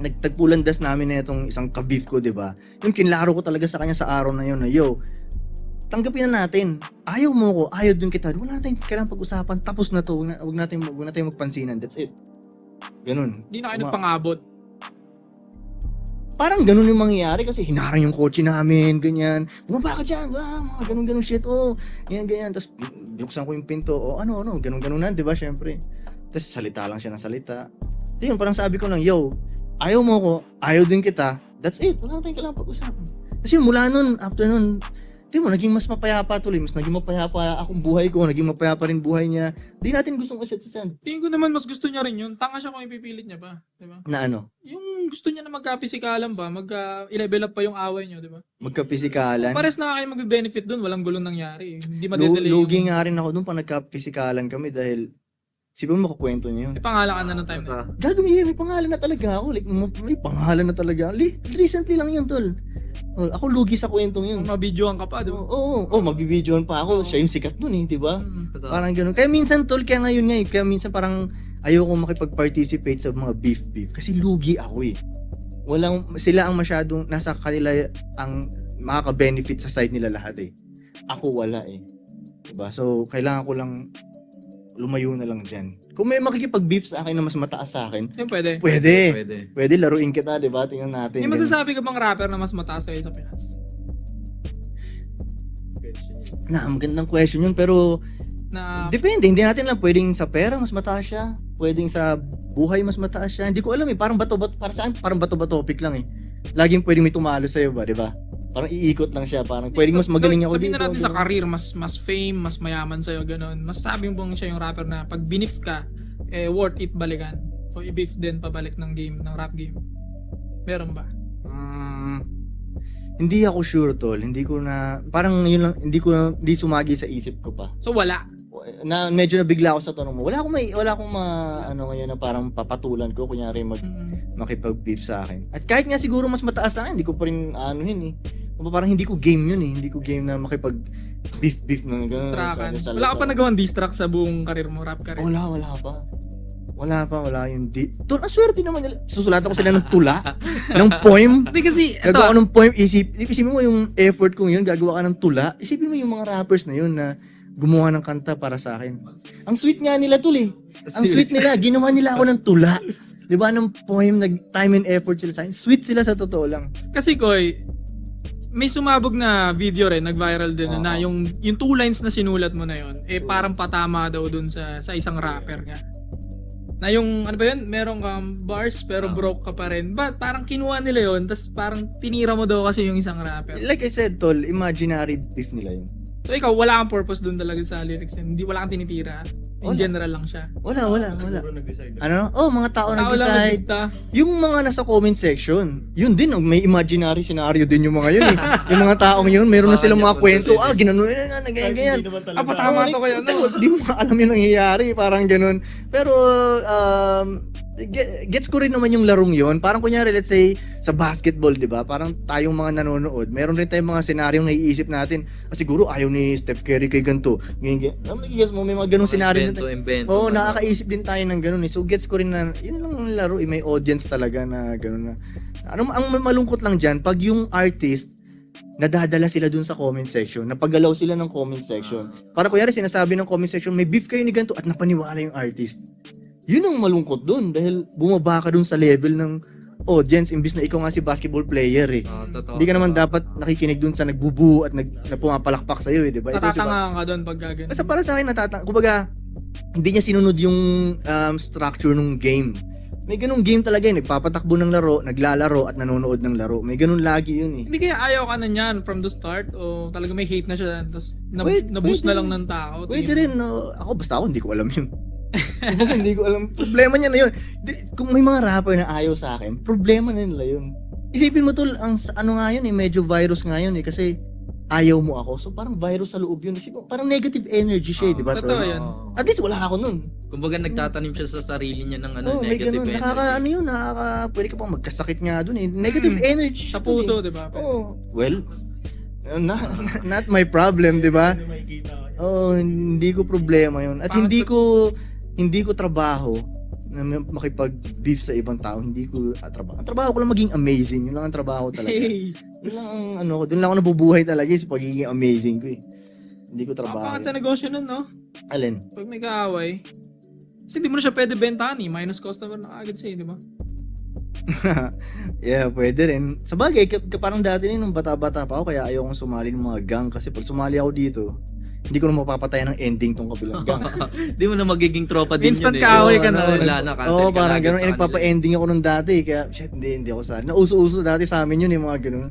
nagtagpulandas namin na itong isang ka-beef ko, di ba? Yung kinlaro ko talaga sa kanya sa araw na yun na, yo, tanggapin na natin. Ayaw mo ko, ayaw dun kita. Wala natin kailangan pag-usapan. Tapos na to. Huwag natin magpansinan. That's it. Ganun. Hindi na kayo nagpangabot. Parang ganun yung mangyayari kasi hinarang yung kotse namin, ganyan. Bumaba ka dyan, mga ganun shit, ganyan. Tapos binuksan ko yung pinto, ganun na, di ba, syempre. Tapos salita lang siya ng salita. Yun, parang sabi ko lang, yo, ayaw mo ko, ayaw din kita, that's it, wala tayong kailangan pag-usapan. Tapos yun, mula nun, after nun, di mo, naging mas mapayapa tuloy, mas naging mapayapa akong buhay ko, naging mapayapa rin buhay niya. Di natin gustong kasit-sisan. Tingin ko naman mas gusto niya rin yun. Tanga siya kung ipipilit niya pa, di ba? Na ano? Yung gusto niya na magka-pisikalan ba, i-level up pa yung away niyo, di ba? Magka-pisikalan. Pares na kayo magbe-benefit doon, walang gulong nangyari. Hindi madedelay. Lugi nga rin ako doon pa nagka-pisikalan kami dahil siguro makukwento niya yun. May pangalan ka na ng time na. Gagawin, may pangalan na talaga ako. Like, may pangalan na talaga. Recently lang yun, tol. Ako lugi sa kwentong yun. Mabidyoan ka pa, di ba? Oo, mabibidyoan pa ako. Siya yung sikat nun eh, di ba? Parang gano'n. Kaya minsan, tol, kaya ngayon nga eh. Kaya minsan parang ayoko makipag-participate sa mga beef. Kasi lugi ako eh. Sila ang masyadong, nasa kanila ang makaka-benefit sa side nila lahat eh. Ako wala eh. Diba? So, kailangan ko lang lumayo na lang dyan. Kung may makikipag-beef sa akin na mas mataas sa akin, yung pwede. Pwede, laruin kita, di ba? Tingnan natin. May masasabi ka bang rapper na mas mataas kayo sa Pinas? Magandang question yun, pero depende, hindi natin lang pwedeng sa pera mas mataas siya, pwedeng sa buhay mas mataas siya. Hindi ko alam eh, parang bato-bato, para saan parang bato-bato topic lang eh. Laging pwedeng may tumalo sa'yo ba, di ba? Parang iikot lang siya, parang pwedeng mas magaling ako dito. Sabihin na natin sa career, mas fame, mas mayaman sa'yo, gano'n. Masasabi mo bang siya yung rapper na pag binif ka, worth it balikan? O i-beef din pabalik ng game, ng rap game? Meron ba? Hindi ako sure, tol. Hindi ko na, parang yun lang, hindi sumagi sa isip ko pa. So wala. Na medyo nabigla ako sa tanong mo. Wala akong ano ngayon na parang papatulan ko kunyari makipag-beef sa akin. At kahit nga siguro mas mataas sa akin, hindi ko pa rin anuhin eh. Parang hindi ko game yun eh. Hindi ko game na makipag-beef ng gano'n. Wala ka pa nagawang diss track sa buong karir mo, rap career? Wala pa. Wala yung Tol, ang swerte naman nila. Susulatan ko sila ng tula, ng poem. Hindi kasi, gagawa ko ng poem. Isipin mo yung effort ko yun, gagawa ka ng tula. Isipin mo yung mga rappers na yun na gumawa ng kanta para sa akin. Ang sweet nga nila, tol eh. Ang sweet nila, ginawa nila ako ng tula. Diba, ng poem, time and effort sila sa akin. Sweet sila sa totoo lang. Kasi, Koy, may sumabog na video rin, nag-viral din na yung 2 lines na sinulat mo na yun, parang patama daw dun sa isang rapper nga. Na yung, ano ba yun, meron kang bars pero broke ka pa rin. But parang kinuha nila yun, tas parang tinira mo daw kasi yung isang rapper. Like I said, tol, imaginary beef nila yun. So ikaw, wala kang purpose dun talaga sa lyrics yun. Wala kang tinitira. In general lang siya. Wala. Ano? Mga tao nag-decide. Yung mga nasa comment section, yun din, may imaginary scenario din yung mga yun eh. Yung mga taong yun, meron na silang mga kwento, ginanon na ganyan. Patama to kayo, no? Di mo alam yung nangyayari, parang ganun. Pero, gets ko rin naman yung larong yun. Parang kunyari, let's say, sa basketball, di ba? Parang tayong mga nanonood, meron rin tayong mga senaryong naiisip natin. Siguro ayaw ni Steph Curry kay ganito. Guess mo, may mga ganung senaryo. Oo, nakakaisip din tayo ng ganun eh. So gets ko rin na, yun lang ang laro may audience talaga na ganun na. Ang malungkot lang dyan, pag yung artist, nadadala sila dun sa comment section, napagalaw sila ng comment section. Para kunyari, sinasabi ng comment section, may beef kayo ni ganito at napaniwala yung artist. Yun ang malungkot dun dahil bumaba ka dun sa level ng audience imbis na ikaw nga si basketball player eh. Hindi ka naman dapat nakikinig dun sa nagbubu at na pumapalakpak sa'yo eh, di ba? Natatanga ka dun pag gagawin. Basta para sa akin kumbaga, hindi niya sinunod yung structure ng game. May ganung game talaga eh, nagpapatakbo ng laro, naglalaro at nanonood ng laro. May ganun lagi yun eh. Hindi kaya ayaw ka na niyan from the start o talaga may hate na siya tapos na-boost na lang ng tao? Pwede rin. Ako basta ako hindi ko alam yun. Hindi ko alam. Problema niya na yun. Kung may mga rapper na ayaw sa akin, problema na nila yun. Isipin mo tol, ang ano nga yun eh, medyo virus nga yun eh, kasi ayaw mo ako. So parang virus sa loob yun. Isipin mo, parang negative energy siya, di ba? Totoo yan. At least wala ako nun. Kumbaga nagtatanim siya sa sarili niya ng may negative ganun. energy. Pwede ka pang magkasakit nga dun eh. Negative energy. Sa puso, di ba? Well, not my problem, di ba? Hindi ko problema yun. At hindi ko trabaho na makipag-beef sa ibang tao. Hindi ko trabaho. Ang trabaho ko lang maging amazing. Yun lang ang trabaho talaga. Yun lang ang doon lang ako nabubuhay talaga sa pagiging amazing ko eh. Hindi ko trabaho. Papangat sa negosyo nun, no? Alin? Pag may kaaway. Kasi di mo na siya pwede bentahan eh. Minus customer na agad siya, di ba? Yeah, pwede rin. Sa bagay, parang dati nung bata-bata pa ako, kaya ayaw kong sumali ng mga gang. Kasi pag sumali ako dito, hindi ko na mapapatayan ng ending tong kabilang gang. Di mo na magiging tropa din Instant yun eh. kaaway ka na. Wala na, cancel ka parang na gano'n. agad sa Nagpapa-ending ako nung dati. Kaya, hindi ako sali. Nauso-uso dati sa amin yun, yung mga gano'n.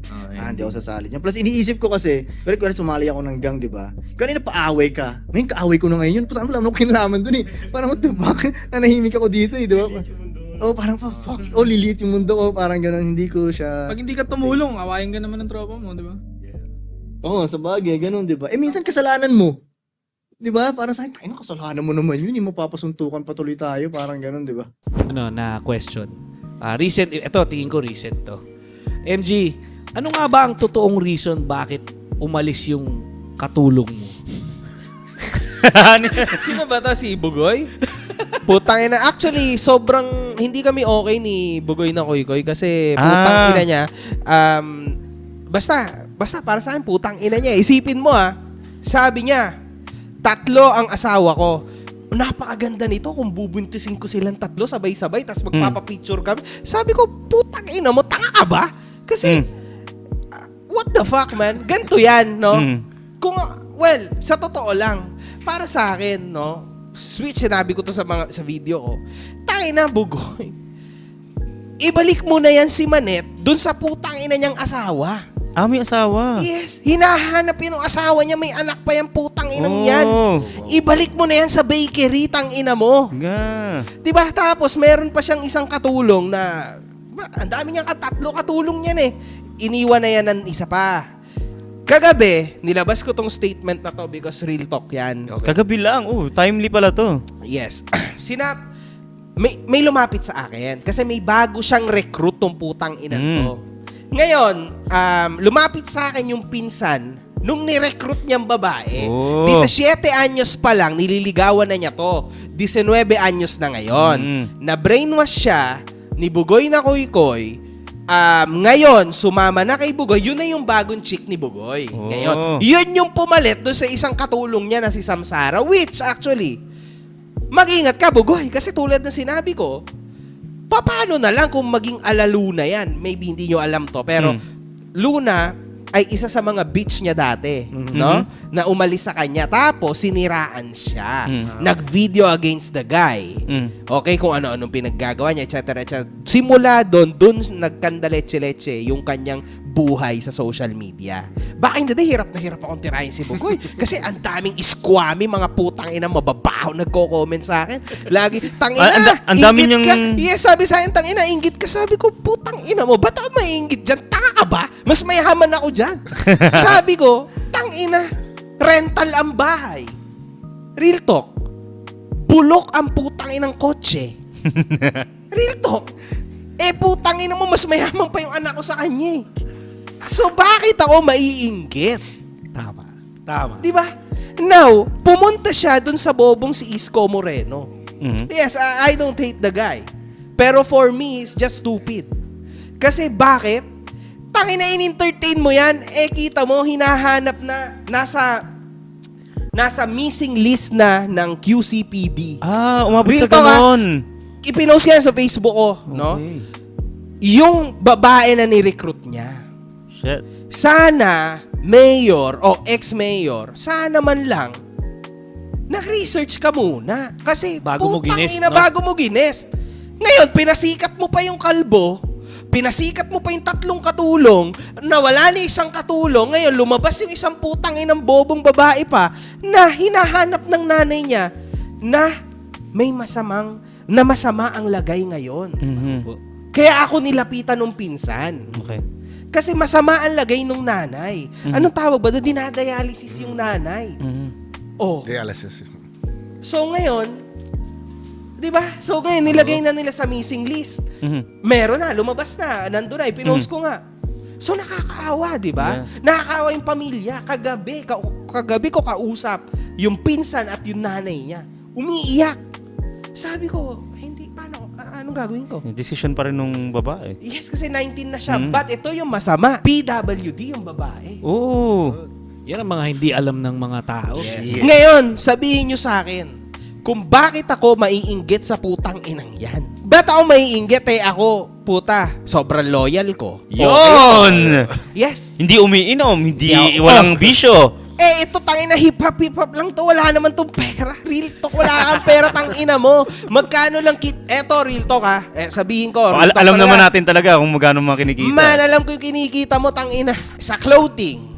Hindi ako sasali. Plus, iniisip ko kasi, pero kung sumali ako ng gang, di ba? Kanina paaway ka. Ngayon, kaaway ko na ngayon yun. Puta, wala mo kinalaman dun eh. Parang, what the fuck? Nanahimik ako dito eh, di ba? Parang fuck. Liliit yung mundo ko. Parang gano'n. Hindi ko siya... Pag hindi ka tumulong, awayin ka naman ng tropa mo, di ba? Sa bagay. Gano'n, di ba? Minsan kasalanan mo. Di ba? Parang sa akin, kasalanan mo naman yun. Hindi mo papasuntukan patuloy tayo. Parang gano'n, di ba? Na question. Recent, ito, tingin ko recent to. MG, ano nga ba ang totoong reason bakit umalis yung katulong mo? Sino ba to? Si Bugoy? Putang ina. Actually, sobrang hindi kami okay ni Bugoy na Koy-Koy kasi putang ina niya. Basta para sa akin, putang ina niya. Isipin mo sabi niya, 3 ang asawa ko. Napakaganda nito kung bubuntisin ko silang 3 sabay-sabay tapos magpapapicture kami. Sabi ko, putang ina mo, tanga ka ba? Kasi, what the fuck, man? Ganto yan, no? Kung, sa totoo lang, para sa akin, no? Sweet, sinabi ko to sa video ko. Tayo na, Bugoy. Ibalik mo na yan si Manet dun sa putang ina niyang asawa. May asawa. Yes, hinahanap yun ng asawa niya, may anak pa yung putang inang Oh. yan. Ibalik mo na yan sa bakery, tang ina mo. Diba? Tapos meron pa siyang isang katulong na, ang dami niya tatlo katulong niyan eh. Iniwan na yan ng isa pa. Kagabi, nilabas ko tong statement na to because real talk yan. Kagabi lang. Timely pala to. Yes. May lumapit sa akin kasi may bago siyang recruit tong putang ina to. Ngayon, lumapit sa akin yung pinsan nung ni-recruit niyang babae. 17 anyos pa lang, nililigawan na niya to. 19 anyos na ngayon. Na-brainwash siya ni Bugoy na Koy-Koy. Ngayon, sumama na kay Bugoy. Yun na yung bagong chick ni Bugoy. Ngayon, yun yung pumalit doon sa isang katulong niya na si Samsara, which actually, mag-ingat ka, Bugoy, kasi tulad na sinabi ko, paano na lang kung maging alaluna yan? Maybe hindi nyo alam to, pero Luna ay isa sa mga bitch niya dati, no? Na umalis sa kanya. Tapos, siniraan siya. Nag-video against the guy. Okay, kung ano-anong pinaggagawa niya, etc. Simula doon nagkandaleche-leche yung kanyang buhay sa social media. Baka hindi, hirap na hirap akong tirahin si Bugoy. Kasi ang daming iskwami, mga putang ina, mababaho, nagko-comment sa akin. Lagi, tangina, ang dami inggit niyang... ka. Yes, sabi sa akin, tangina, inggit ka. Sabi ko, putang ina mo, ba't ako maiinggit dyan? Tanga ka ba? Mas mayaman ako dyan. Sabi ko, tangina, rental ang bahay. Real talk, bulok ang putang inang kotse. Real talk. Putang ina mo, mas mayaman pa yung anak ko sa kanya eh. So, bakit ako maiinggit? Tama. Diba? Now, pumunta siya dun sa bobong si Isko Moreno. Yes, I don't hate the guy. Pero for me, it's just stupid. Kasi bakit? Tangina, in-entertain mo yan, kita mo, hinahanap na, nasa missing list na ng QCPD. Umabot Real sa talk, ganon. Ipinost yan sa Facebook ko, no? Yung babae na ni-recruit niya. Sana, mayor o ex-mayor, sana man lang, nag-research ka muna. Kasi, Bago mo ginest, no? bago mo ginest. Ngayon, pinasikat mo pa yung kalbo, pinasikat mo pa yung 3 katulong, nawala ni isang katulong, ngayon lumabas yung isang putang inang bobong babae pa na hinahanap ng nanay niya na may masama ang lagay ngayon. Kaya ako nilapitan ng pinsan. Kasi masama ang lagay ng nanay. Anong tawag ba doon? Dinadialysis yung nanay. Dialysis. So ngayon, di ba? So ngayon, nilagay na nila sa missing list. Meron na, lumabas na, nandun na, ipinost ko nga. So nakakaawa, di ba? Nakakaawa yung pamilya. Kagabi ko kausap yung pinsan at yung nanay niya. Umiiyak. Sabi ko, hindi, paano? Anong gagawin ko? Decision pa rin nung babae. Yes, kasi 19 na siya. But ito yung masama. PWD yung babae. Yan ang mga hindi alam ng mga tao. Ngayon, sabihin nyo sa akin, kung bakit ako maiinggit sa putang inang yan. Ba't ako maiinggit ako, puta, sobrang loyal ko. Yun! Yes. Hindi umiinom, hindi walang bisyo. Ito tangina hip-hop lang to. Wala naman tong pera. Real talk, wala kang pera tangina mo. Magkano lang eto, real talk ha. Sabihin ko, real talk Alam naman natin talaga kung magkano mga kinikita. Man, alam ko yung kinikita mo tangina. Sa clothing,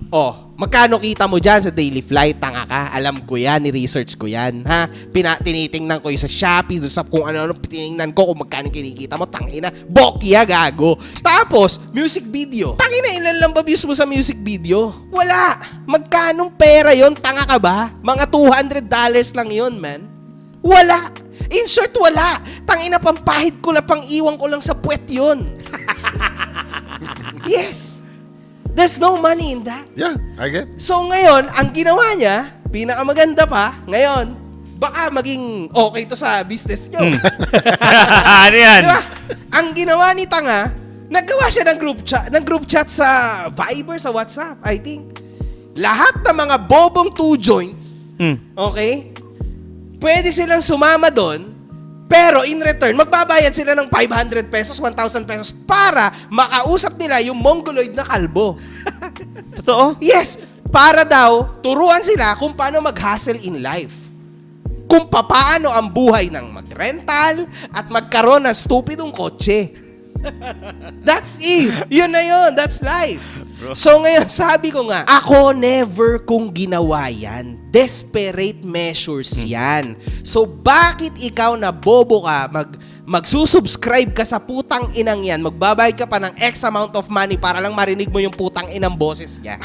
magkano kita mo dyan sa daily flight? Tanga ka. Alam ko yan, ni-research ko yan. Ha? Tinitingnan ko yung sa Shopee, sa kung ano-ano, tinignan ko kung magkano kinikita mo. Tangina, bokya, gago. Tapos, music video. Tangina, ilan lang ba views mo sa music video? Wala. Magkanong pera yon? Tanga ka ba? Mga $200 lang yon, man. Wala. In short, wala. Tangina, pampahid ko lang, pang iwan ko lang sa puwet yon. Yes. There's no money in that. Yeah, I get. So ngayon, ang ginawa niya, pinakamaganda pa, ngayon, baka maging okay to sa business nyo. Ano yan? Diba? Ang ginawa ni Tanga, naggawa siya ng group chat sa Viber, sa WhatsApp, I think. Lahat ng mga bobong 2 joints, okay? Pwede silang sumama doon, pero in return, magbabayad sila ng 500 pesos, 1,000 pesos para makausap nila yung mongoloid na kalbo. Totoo? Yes. Para daw, turuan sila kung paano mag-hustle in life. Kung paano ang buhay ng mag-rental at magkaroon ng stupidong kotse. That's it. Yun na yun. That's life. So ngayon, sabi ko nga, ako never kong ginawa yan. Desperate measures yan. So bakit ikaw na bobo ka, magsusubscribe ka sa putang inang yan, magbabayad ka pa ng X amount of money para lang marinig mo yung putang inang boses niya.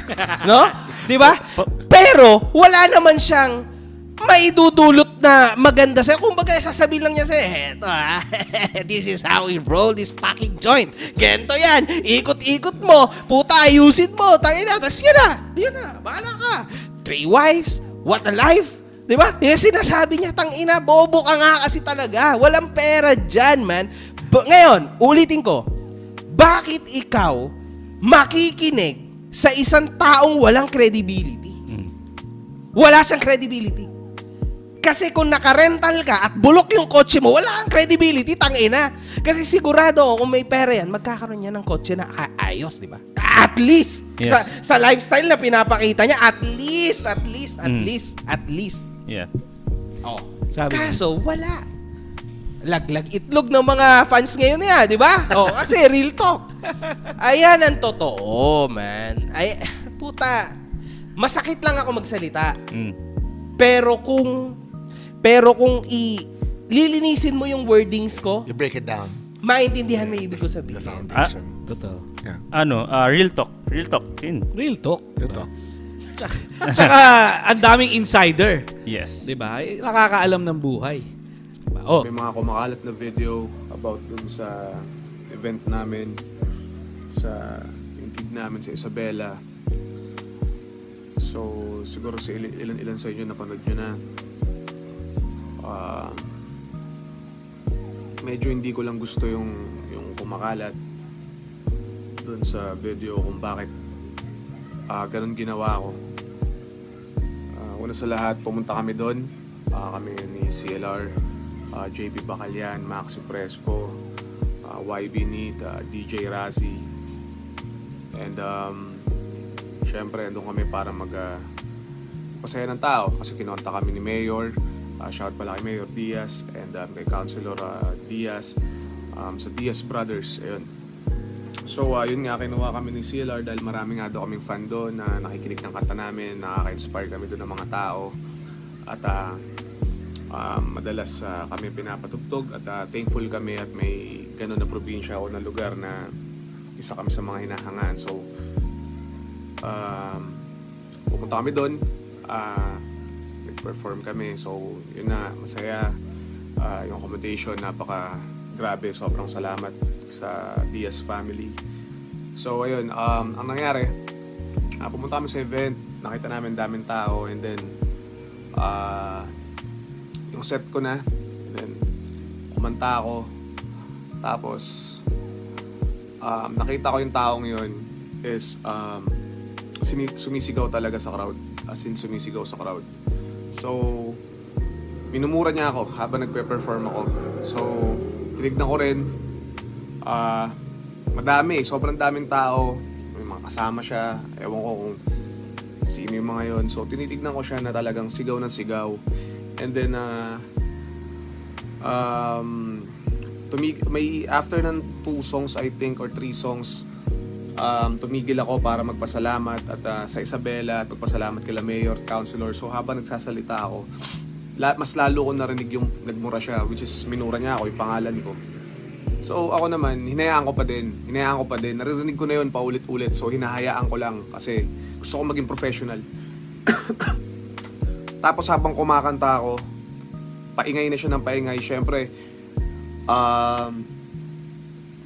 No? Di ba? Pero wala naman siyang maidudulot na maganda sa'yo. Kumbaga, sasabihin lang niya sa'yo, eto this is how we roll this fucking joint. Gento yan. Ikot-ikot mo. Puta, ayusin mo. Tangina. Tapos yan na. Bahala ka. 3 wives. What a life. Diba? Yung sinasabi niya, tangina, bobo ka nga kasi talaga. Walang pera dyan, man. Ngayon, ulitin ko. Bakit ikaw makikinig sa isang taong walang credibility? Wala siyang credibility. Kasi kung naka-rental ka at bulok yung kotse mo, wala kang credibility, tangina. Kasi sigurado kung may pera yan, magkakaroon niya ng kotse na ayos, di ba? At least. Yes. Sa lifestyle na pinapakita niya, at least. Yeah. Oh. Kaso, wala. Laglag itlog ng mga fans ngayon niya, di ba? Oh, kasi real talk. Ayan ang totoo, man. Ay, puta. Masakit lang ako magsalita. Pero kung lilinisin mo yung wordings ko, You break it down. maintindihan mo yung ibig ko sabihin. Totoo. Yeah. Real talk. Real talk. Real talk. Real talk. Tsaka ang daming insider. Yes. 'Di ba? Nakakaalam ng buhay. Oh, May mga kumakalat na video about dun sa event namin, sa yung gig namin sa Isabela. So, siguro sa ilan sa inyo napanood nyo na. Medyo hindi ko lang gusto yung kumakalat dun sa video kung bakit ganun ginawa ko. Una sa lahat, pumunta kami doon. Kami ni CLR, JP Bacalyan, Maxi Fresco, YB Neat, DJ Razi. And syempre, doon kami para pasaya ng tao kasi kinonta kami ni Mayor. Shout pala kay Mayor Diaz and kay Councilor Diaz sa Diaz Brothers. Ayun. So, yun nga, kinuha kami ni CLR dahil marami nga daw kaming fan doon na nakikinig ng kanta namin, nakaka-inspire kami doon ng mga tao. At madalas kami pinapatugtog at thankful kami at may ganun na probinsya o na lugar na isa kami sa mga hinahangaan. So, pupunta kami doon, nag-perform kami. So, yun na, masaya. Yung accommodation, napaka grabe, sobrang salamat sa Diaz family. So, ayun, ang nangyari, pumunta kami sa event, nakita namin daming tao, and then, yung set ko na, and then, kumanta ako, tapos, nakita ko yung taong yun is, sumisigaw talaga sa crowd, as in sumisigaw sa crowd. So, minumura niya ako habang nagpe-perform ako. So, tinignan ko rin, sobrang daming tao, may mga kasama siya, ewan ko kung sino yung mga yon. So, tinitignan ko siya na talagang sigaw ng sigaw. And then, may after ng 2 songs, I think, or 3 songs, tumigil ako para magpasalamat at sa Isabela at magpasalamat kila Mayor, Councilor. So, habang nagsasalita ako, mas lalo ko narinig yung nagmura siya, which is minura niya ako, yung pangalan ko. So ako naman, hinayaan ko pa din. Naririnig ko na yun paulit-ulit. So hinahayaan ko lang kasi gusto ko maging professional. Tapos habang kumakanta ako, paingay na siya ng paingay. Siyempre,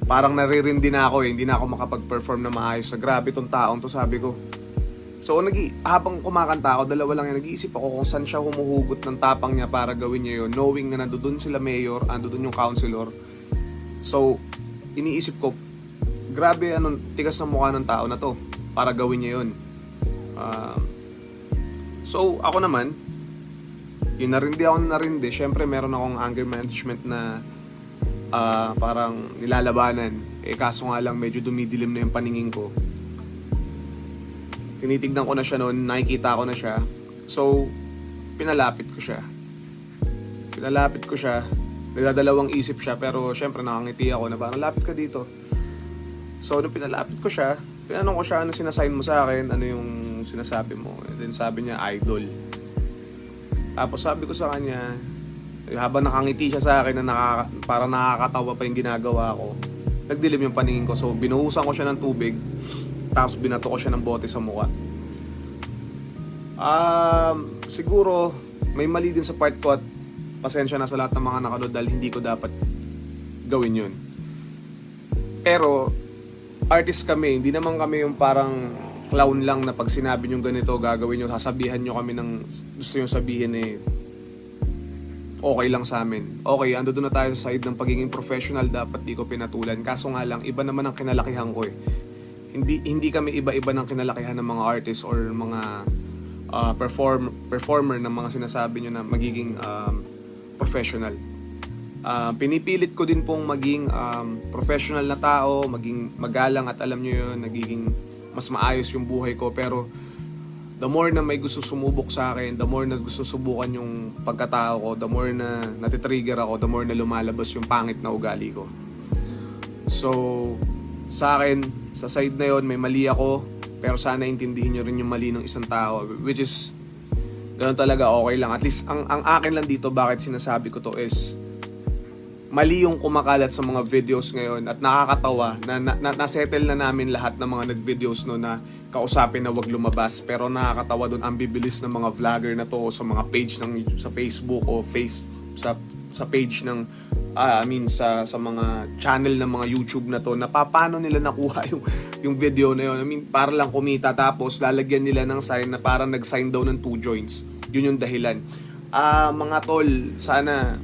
parang naririndi na ako eh. Hindi na ako makapag-perform na maayos. Sa grabe tong taong to, sabi ko. So habang kumakanta ako, dalawa lang yan, nag-iisip ako kung saan siya humuhugot ng tapang niya para gawin niya yun, knowing na nandoon sila Mayor, nandoon yung Councilor. So, iniisip ko, grabe tigas ng mukha ng tao na to para gawin niya yun. So, ako naman, yung narindi, syempre meron akong anger management na parang nilalabanan. Kaso nga lang medyo dumidilim na yung paningin ko. Tinitignan ko na siya noon, nakikita ko na siya. So, pinalapit ko siya. Nagdadalawang isip siya, pero syempre nakangiti ako na parang lapit ka dito. So, nung pinalapit ko siya, tinanong ko siya, ano sinasign mo sa akin, ano yung sinasabi mo. And then sabi niya, idol. Tapos sabi ko sa kanya, habang nakangiti siya sa akin na parang nakakatawa pa yung ginagawa ko, nagdilim yung paningin ko. So binuhusan ko siya ng tubig, tapos binato ko siya ng bote sa mukha. Siguro may mali din sa part ko at pasensya na sa lahat ng mga nakanood dahil hindi ko dapat gawin yun. Pero artist kami, hindi naman kami yung parang clown lang na pag sinabi nyo ganito gagawin nyo, sasabihan nyo kami ng gusto nyo sabihin okay lang sa amin. Okay, ando doon na tayo sa side ng pagiging professional, dapat di ko pinatulan. Kaso nga lang, iba naman ang kinalakihan ko Hindi kami iba-iba ng kinalakihan ng mga artist or mga performer ng mga sinasabi nyo na magiging professional. Pinipilit ko din pong maging professional na tao, maging magalang at alam nyo yun, nagiging mas maayos yung buhay ko. Pero the more na may gusto sumubok sa akin, the more na gusto subukan yung pagkatao ko, the more na natitrigger ako, the more na lumalabas yung pangit na ugali ko. So, sa akin, sa side na yon may mali ako, pero sana intindihin nyo rin yung mali ng isang tao, which is ganun talaga, okay lang. At least ang akin lang dito, bakit sinasabi ko to is mali yung kumakalat sa mga videos ngayon at nakakatawa na nasettle na namin lahat ng mga nag-videos no na kausapin na wag lumabas, pero nakakatawa doon ang bibilis ng mga vlogger na to sa mga page sa Facebook o sa page ng sa mga channel ng mga YouTube na to, na paano nila nakuha yung video na yun. Para lang kumita, tapos lalagyan nila ng sign na parang nag-sign daw ng 2 joints. Yun yung dahilan. Mga tol, sana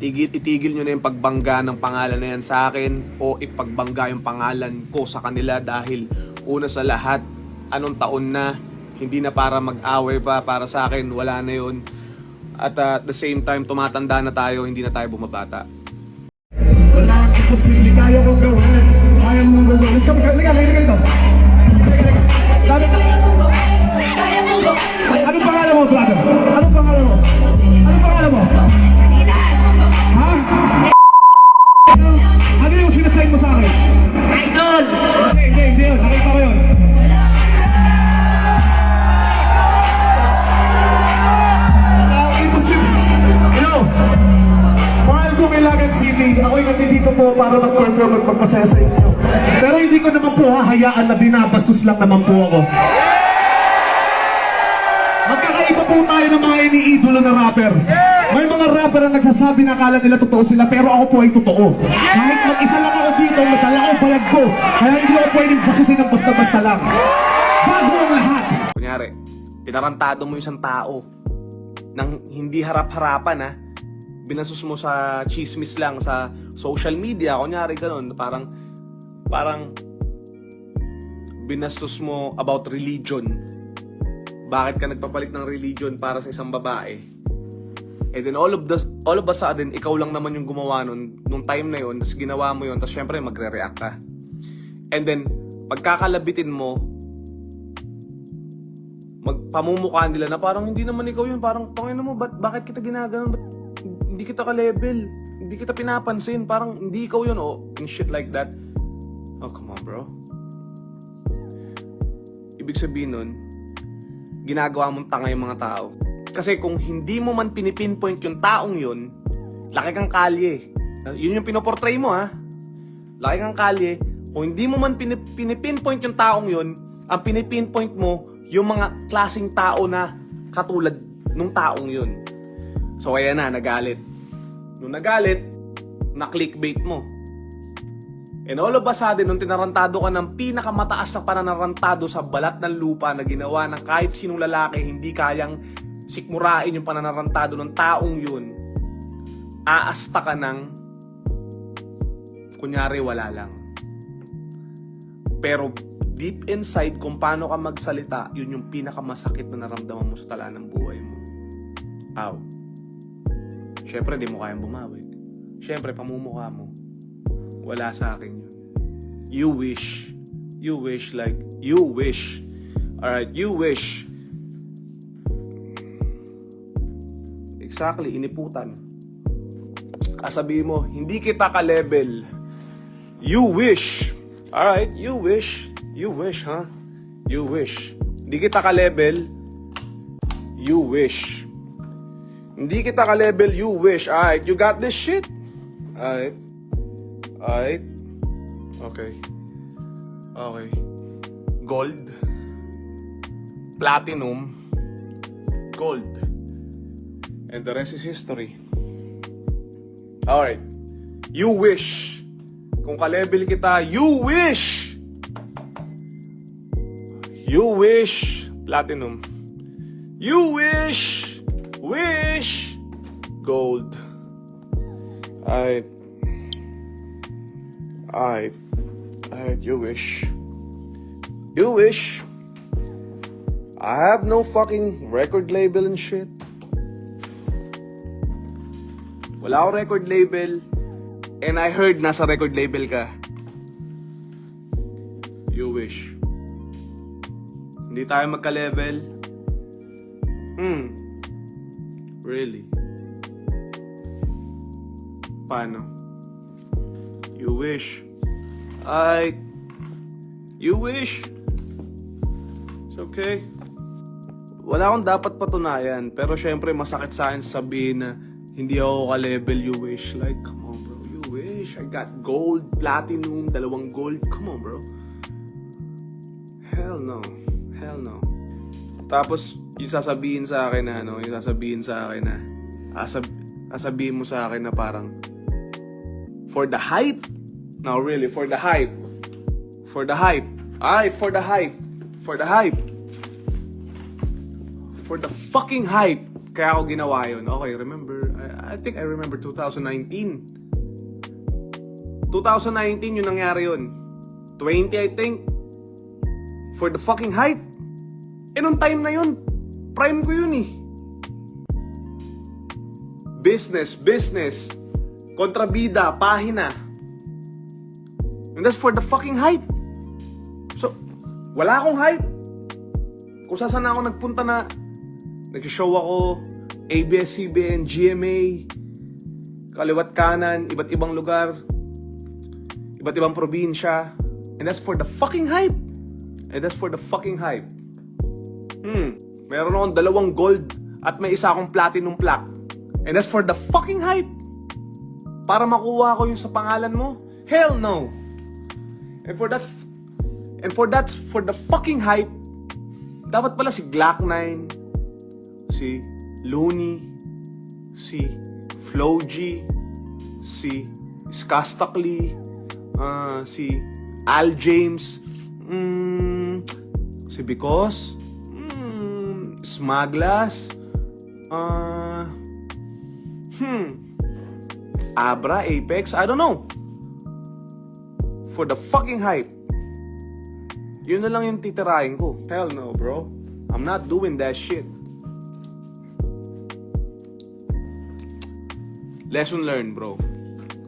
itigil nyo na yung pagbangga ng pangalan na yan sa akin o ipagbangga yung pangalan ko sa kanila, dahil una sa lahat, anong taon na, hindi na para mag-away pa, para sa akin, wala na yun. At at the same time, tumatanda na tayo, hindi na tayo bumabata. Wala akong posible, kaya kong gawin. Kaya mong gawin. Let's go, liga dito. Anong pangalan mo, brother? Anong pangalan mo? Anong pangalan mo? Ha? Ano yung sinasign mo sa akin? Idol! Hindi yun. Nakita ko yun. Mahal ko Ilagan City, ako'y nandito po para mag-perform at magpasaya sa inyo. Pero hindi ko naman po hahayaan na binabastos lang naman po ako. Magkakaiba po tayo ng mga iniidolo na rapper. May mga rapper na nagsasabi na akala nila totoo sila, pero ako po ay totoo. Kahit mag-isa lang ako dito, madala ko bayag ko, kaya hindi ako pwedeng basusin ng basta-basta lang. Bago ang lahat. Kunyari, tinarantado mo isang tao nang hindi harap-harapan binasos mo sa chismis lang sa social media, kunyari ganun, parang binastos mo about religion. Bakit ka nagpapalit ng religion para sa isang babae? And then all of a sudden, ikaw lang naman yung gumawa nung time na yun, tapos ginawa mo yun, tapos syempre magre-react ka. And then pagkakalabitin mo, magpamumukhaan nila na parang hindi naman ikaw yun, parang tangina mo, bakit kita ginaganon, ba't hindi kita ka-level, hindi kita pinapansin, parang hindi ikaw yun, and shit like that. Oh, come on, bro. Ibig sabihin nun, ginagawa mong tanga yung mga tao. Kasi kung hindi mo man pinipinpoint yung taong yun, laki kang kalye. Yun yung pinoportray mo, laki kang kalye. Kung hindi mo man pinipinpoint yung taong yun, ang pinipinpoint mo yung mga klaseng tao na katulad nung taong yun. So kaya nagalit. Nung nagalit, na-clickbait mo. And all of a sudden, nung tinarantado ka ng pinakamataas na pananarantado sa balat ng lupa na ginawa ng kahit sinong lalaki, hindi kayang sikmurain yung pananarantado ng taong yun, aasta ka ng kunyari wala lang. Pero deep inside, kung paano ka magsalita, yun yung pinakamasakit na naramdaman mo sa tala ng buhay mo. Aw. Siyempre, di mo kayang bumawi. Siyempre, pamumukha mo. Wala sa akin yun. You wish. Alright, you wish. Exactly, iniputan. Sabihin mo, hindi kita ka-level. You wish. Alright, you wish. You wish, huh? You wish. Hindi kita ka-level. You wish. Hindi kita ka-level. You wish. Alright, you got this shit? Alright. Alright. Okay. Okay. Gold. Platinum. Gold. And the rest is history. Alright. You wish. Kung ka-level kita, you wish! You wish. Platinum. You wish. Wish. Gold. Alright. Alright. Alright, you wish. You wish. I have no fucking record label and shit. Wala akong record label. And I heard nasa record label ka. You wish. Hindi tayo magka-level. Really? Paano? You wish. You wish. It's okay. Wala akong dapat patunayan. Pero syempre masakit sa akin sabihin na hindi ako ka-level. You wish. Like, come on bro. You wish. I got gold, platinum, 2 gold. Come on bro. Hell no. Hell no. Tapos, yung sasabihin sa akin na, sasabihin mo sa akin na parang, for the hype? No, really, for the hype. For the hype. For the hype. For the hype. For the fucking hype. Kaya ako ginawa yun. Okay, remember, I think I remember 2019. 2019 yung nangyari yun. 20, I think. For the fucking hype. Nung time na yun, prime ko yun eh. Business. Kontrabida, pahina. And that's for the fucking hype. So, wala akong hype. Kung saan ako nagpunta na, nag-show ako, ABS-CBN, GMA, kaliwat kanan, iba't ibang lugar, iba't ibang probinsya. And that's for the fucking hype. Meron akong 2 gold at may isa akong platinum plaque. And that's for the fucking hype. Para makuha ko yung sa pangalan mo? Hell no. And for the fucking hype, dapat pala si Glock 9, si Looney, si Flo G, si Skastakli, si Al James, si Because, Smaglas, Abra, Apex, I don't know. For the fucking hype. Yun na lang yung titirahin ko. Hell no, bro. I'm not doing that shit. Lesson learned, bro.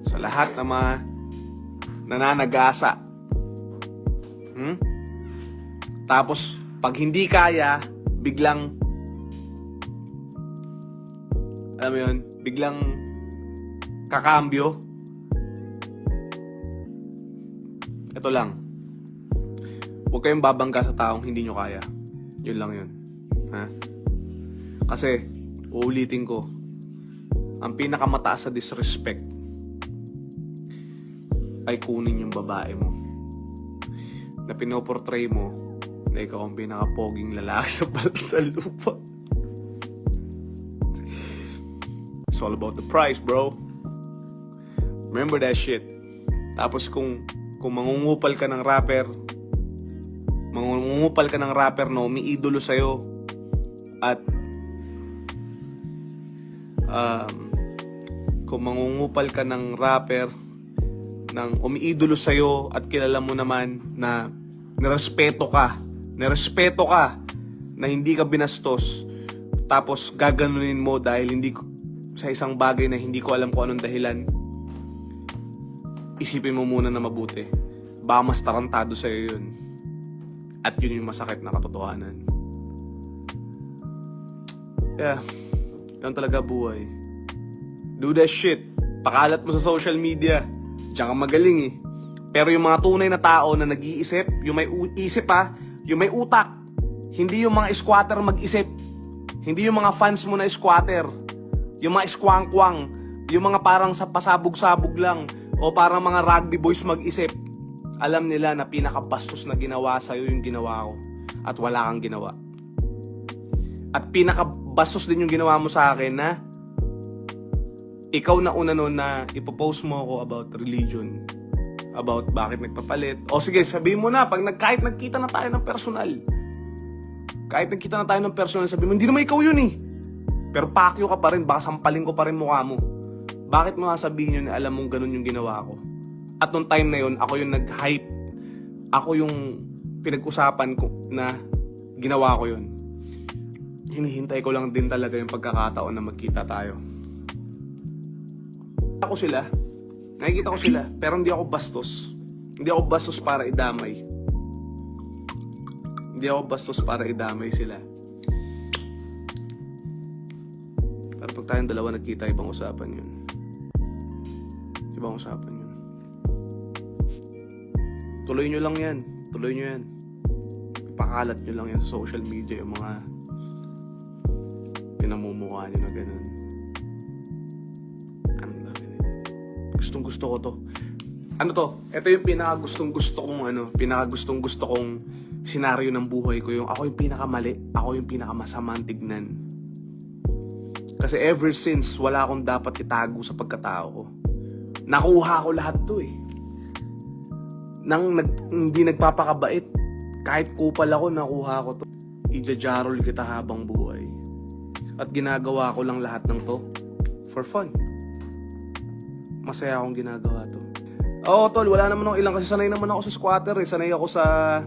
Sa lahat na mga nananagasa. Tapos, pag hindi kaya, biglang, alam mo yun, biglang kakambyo. Ito lang. Huwag kayong babangga sa taong hindi nyo kaya. Yun lang yun. Ha? Kasi, uulitin ko, ang pinakamataas sa disrespect ay kunin yung babae mo. Na pinoportray mo na ikaw ang pinakapoging lalaki sa balat ng lupa. It's all about the price, bro. Remember that shit. Tapos kung mangungupal ka ng rapper na umiidolo sa'yo at kung mangungupal ka ng rapper nang umiidolo sa'yo at kilala mo naman na nirespeto ka na hindi ka binastos, tapos gaganunin mo dahil sa isang bagay na hindi ko alam kung anong dahilan, isipin mo muna na mabuti. Baka mas tarantado sa'yo yun. At yun yung masakit na katotohanan. Yeah. Yan talaga buhay. Do that shit. Pakalat mo sa social media. Diyan ka magaling eh. Pero yung mga tunay na tao na nag-iisip, yung may isip yung may utak, hindi yung mga squatter mag-isip, hindi yung mga fans mo na squatter, yung mga squang-quang, yung mga parang sa pasabog-sabog lang, o parang mga rugby boys mag-isip. Alam nila na pinakabastos na ginawa sa'yo yung ginawa ko, at wala kang ginawa. At pinakabastos din yung ginawa mo sa akin na ikaw na una nun na ipopost mo ako about religion, about bakit nagpapalit. O sige, sabihin mo na, kahit nagkita na tayo ng personal. Kahit nagkita na tayo ng personal, sabihin mo, hindi naman ikaw yun eh. Pero pakyo ka pa rin, baka sampalin ko pa rin mukha mo. Bakit mo sasabihin yun na alam mong ganun yung ginawa ko? At nung time na yun, ako yung nag-hype. Ako yung pinag-usapan ko na ginawa ko yun. Hinihintay ko lang din talaga yung pagkakataon na magkita tayo. Nakikita ko sila, pero hindi ako bastos. Hindi ako bastos para idamay. Hindi ako bastos para idamay sila. Pero pag tayong dalawa nagkita, ibang usapan yun. Ibang usapan yun. Tuloy nyo lang yan. Tuloy nyo yan. Ipakalat nyo lang yan sa social media, yung mga pinamumukha nyo na ganun. Gustong-gusto ko to. Ano to? Ito yung pinaka-gustong-gusto kong senaryo ng buhay ko. Yung ako yung pinakamali, ako yung pinakamasama tignan. Kasi ever since, wala akong dapat itago sa pagkatao ko. Nakuha ko lahat to eh. Hindi nagpapakabait. Kahit kupal ako, nakuha ko to. Ijajarol kita habang buhay. At ginagawa ko lang lahat ng to for fun. Masaya akong ginagawa to. Oo, tol, wala naman ako ilang kasi sanay naman ako sa squatter eh. Sanay ako sa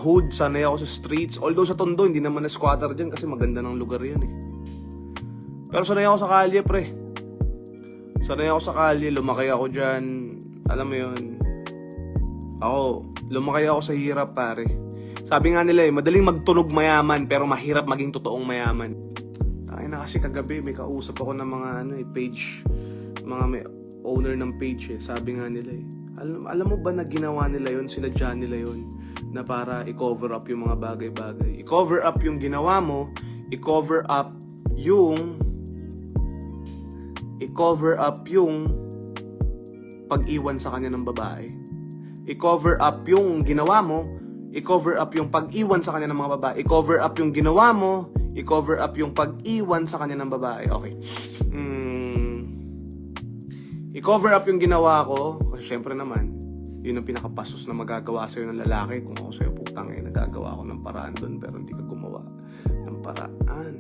hood, sanay ako sa streets. Although sa Tondo, hindi naman na squatter dyan kasi maganda ng lugar yun eh. Pero sanay ako sa kalye, pre. Sanay ako sa kalye, lumaki ako dyan. Alam mo yun. Lumaki ako sa hirap, pare. Sabi nga nila eh, madaling magtunog mayaman pero mahirap maging totoong mayaman. Ay na kasi kagabi, may kausap ako ng mga page, mga may owner ng page eh. Sabi nga nila eh, alam mo ba na ginawa nila yun, sinadya nila yun, na para i-cover up yung mga bagay-bagay. I-cover up yung ginawa mo, i-cover up yung pag-iwan sa kanya ng babae. I-cover up yung ginawa mo, i-cover up yung pag-iwan sa kanya ng mga babae. I-cover up yung ginawa mo, i-cover up yung pag-iwan sa kanya ng babae. Okay. I-cover up yung ginawa ko, kasi syempre naman, yun ang pinakabastos na magagawa sa'yo ng lalaki. Kung ako sa'yo putang nagagawa ako ng paraan doon, pero hindi ka gumawa ng paraan.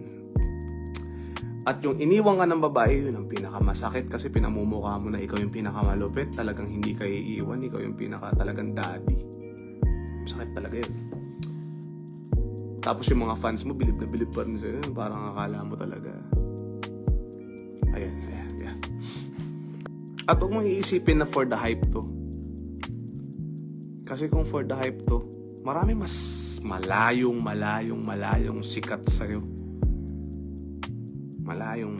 At yung iniwan ka ng babae, yun ang pinakamasakit kasi pinamumukha mo na ikaw yung pinakamalupit. Talagang hindi ka iiwan, ikaw yung talagang daddy. Masakit talaga yun. Tapos yung mga fans mo, bilib na bilib pa rin sa'yo. Parang akala mo talaga. Ayan. At huwag mong iisipin na for the hype to. Kasi kung for the hype to, marami mas malayong sikat sa'yo. Malayong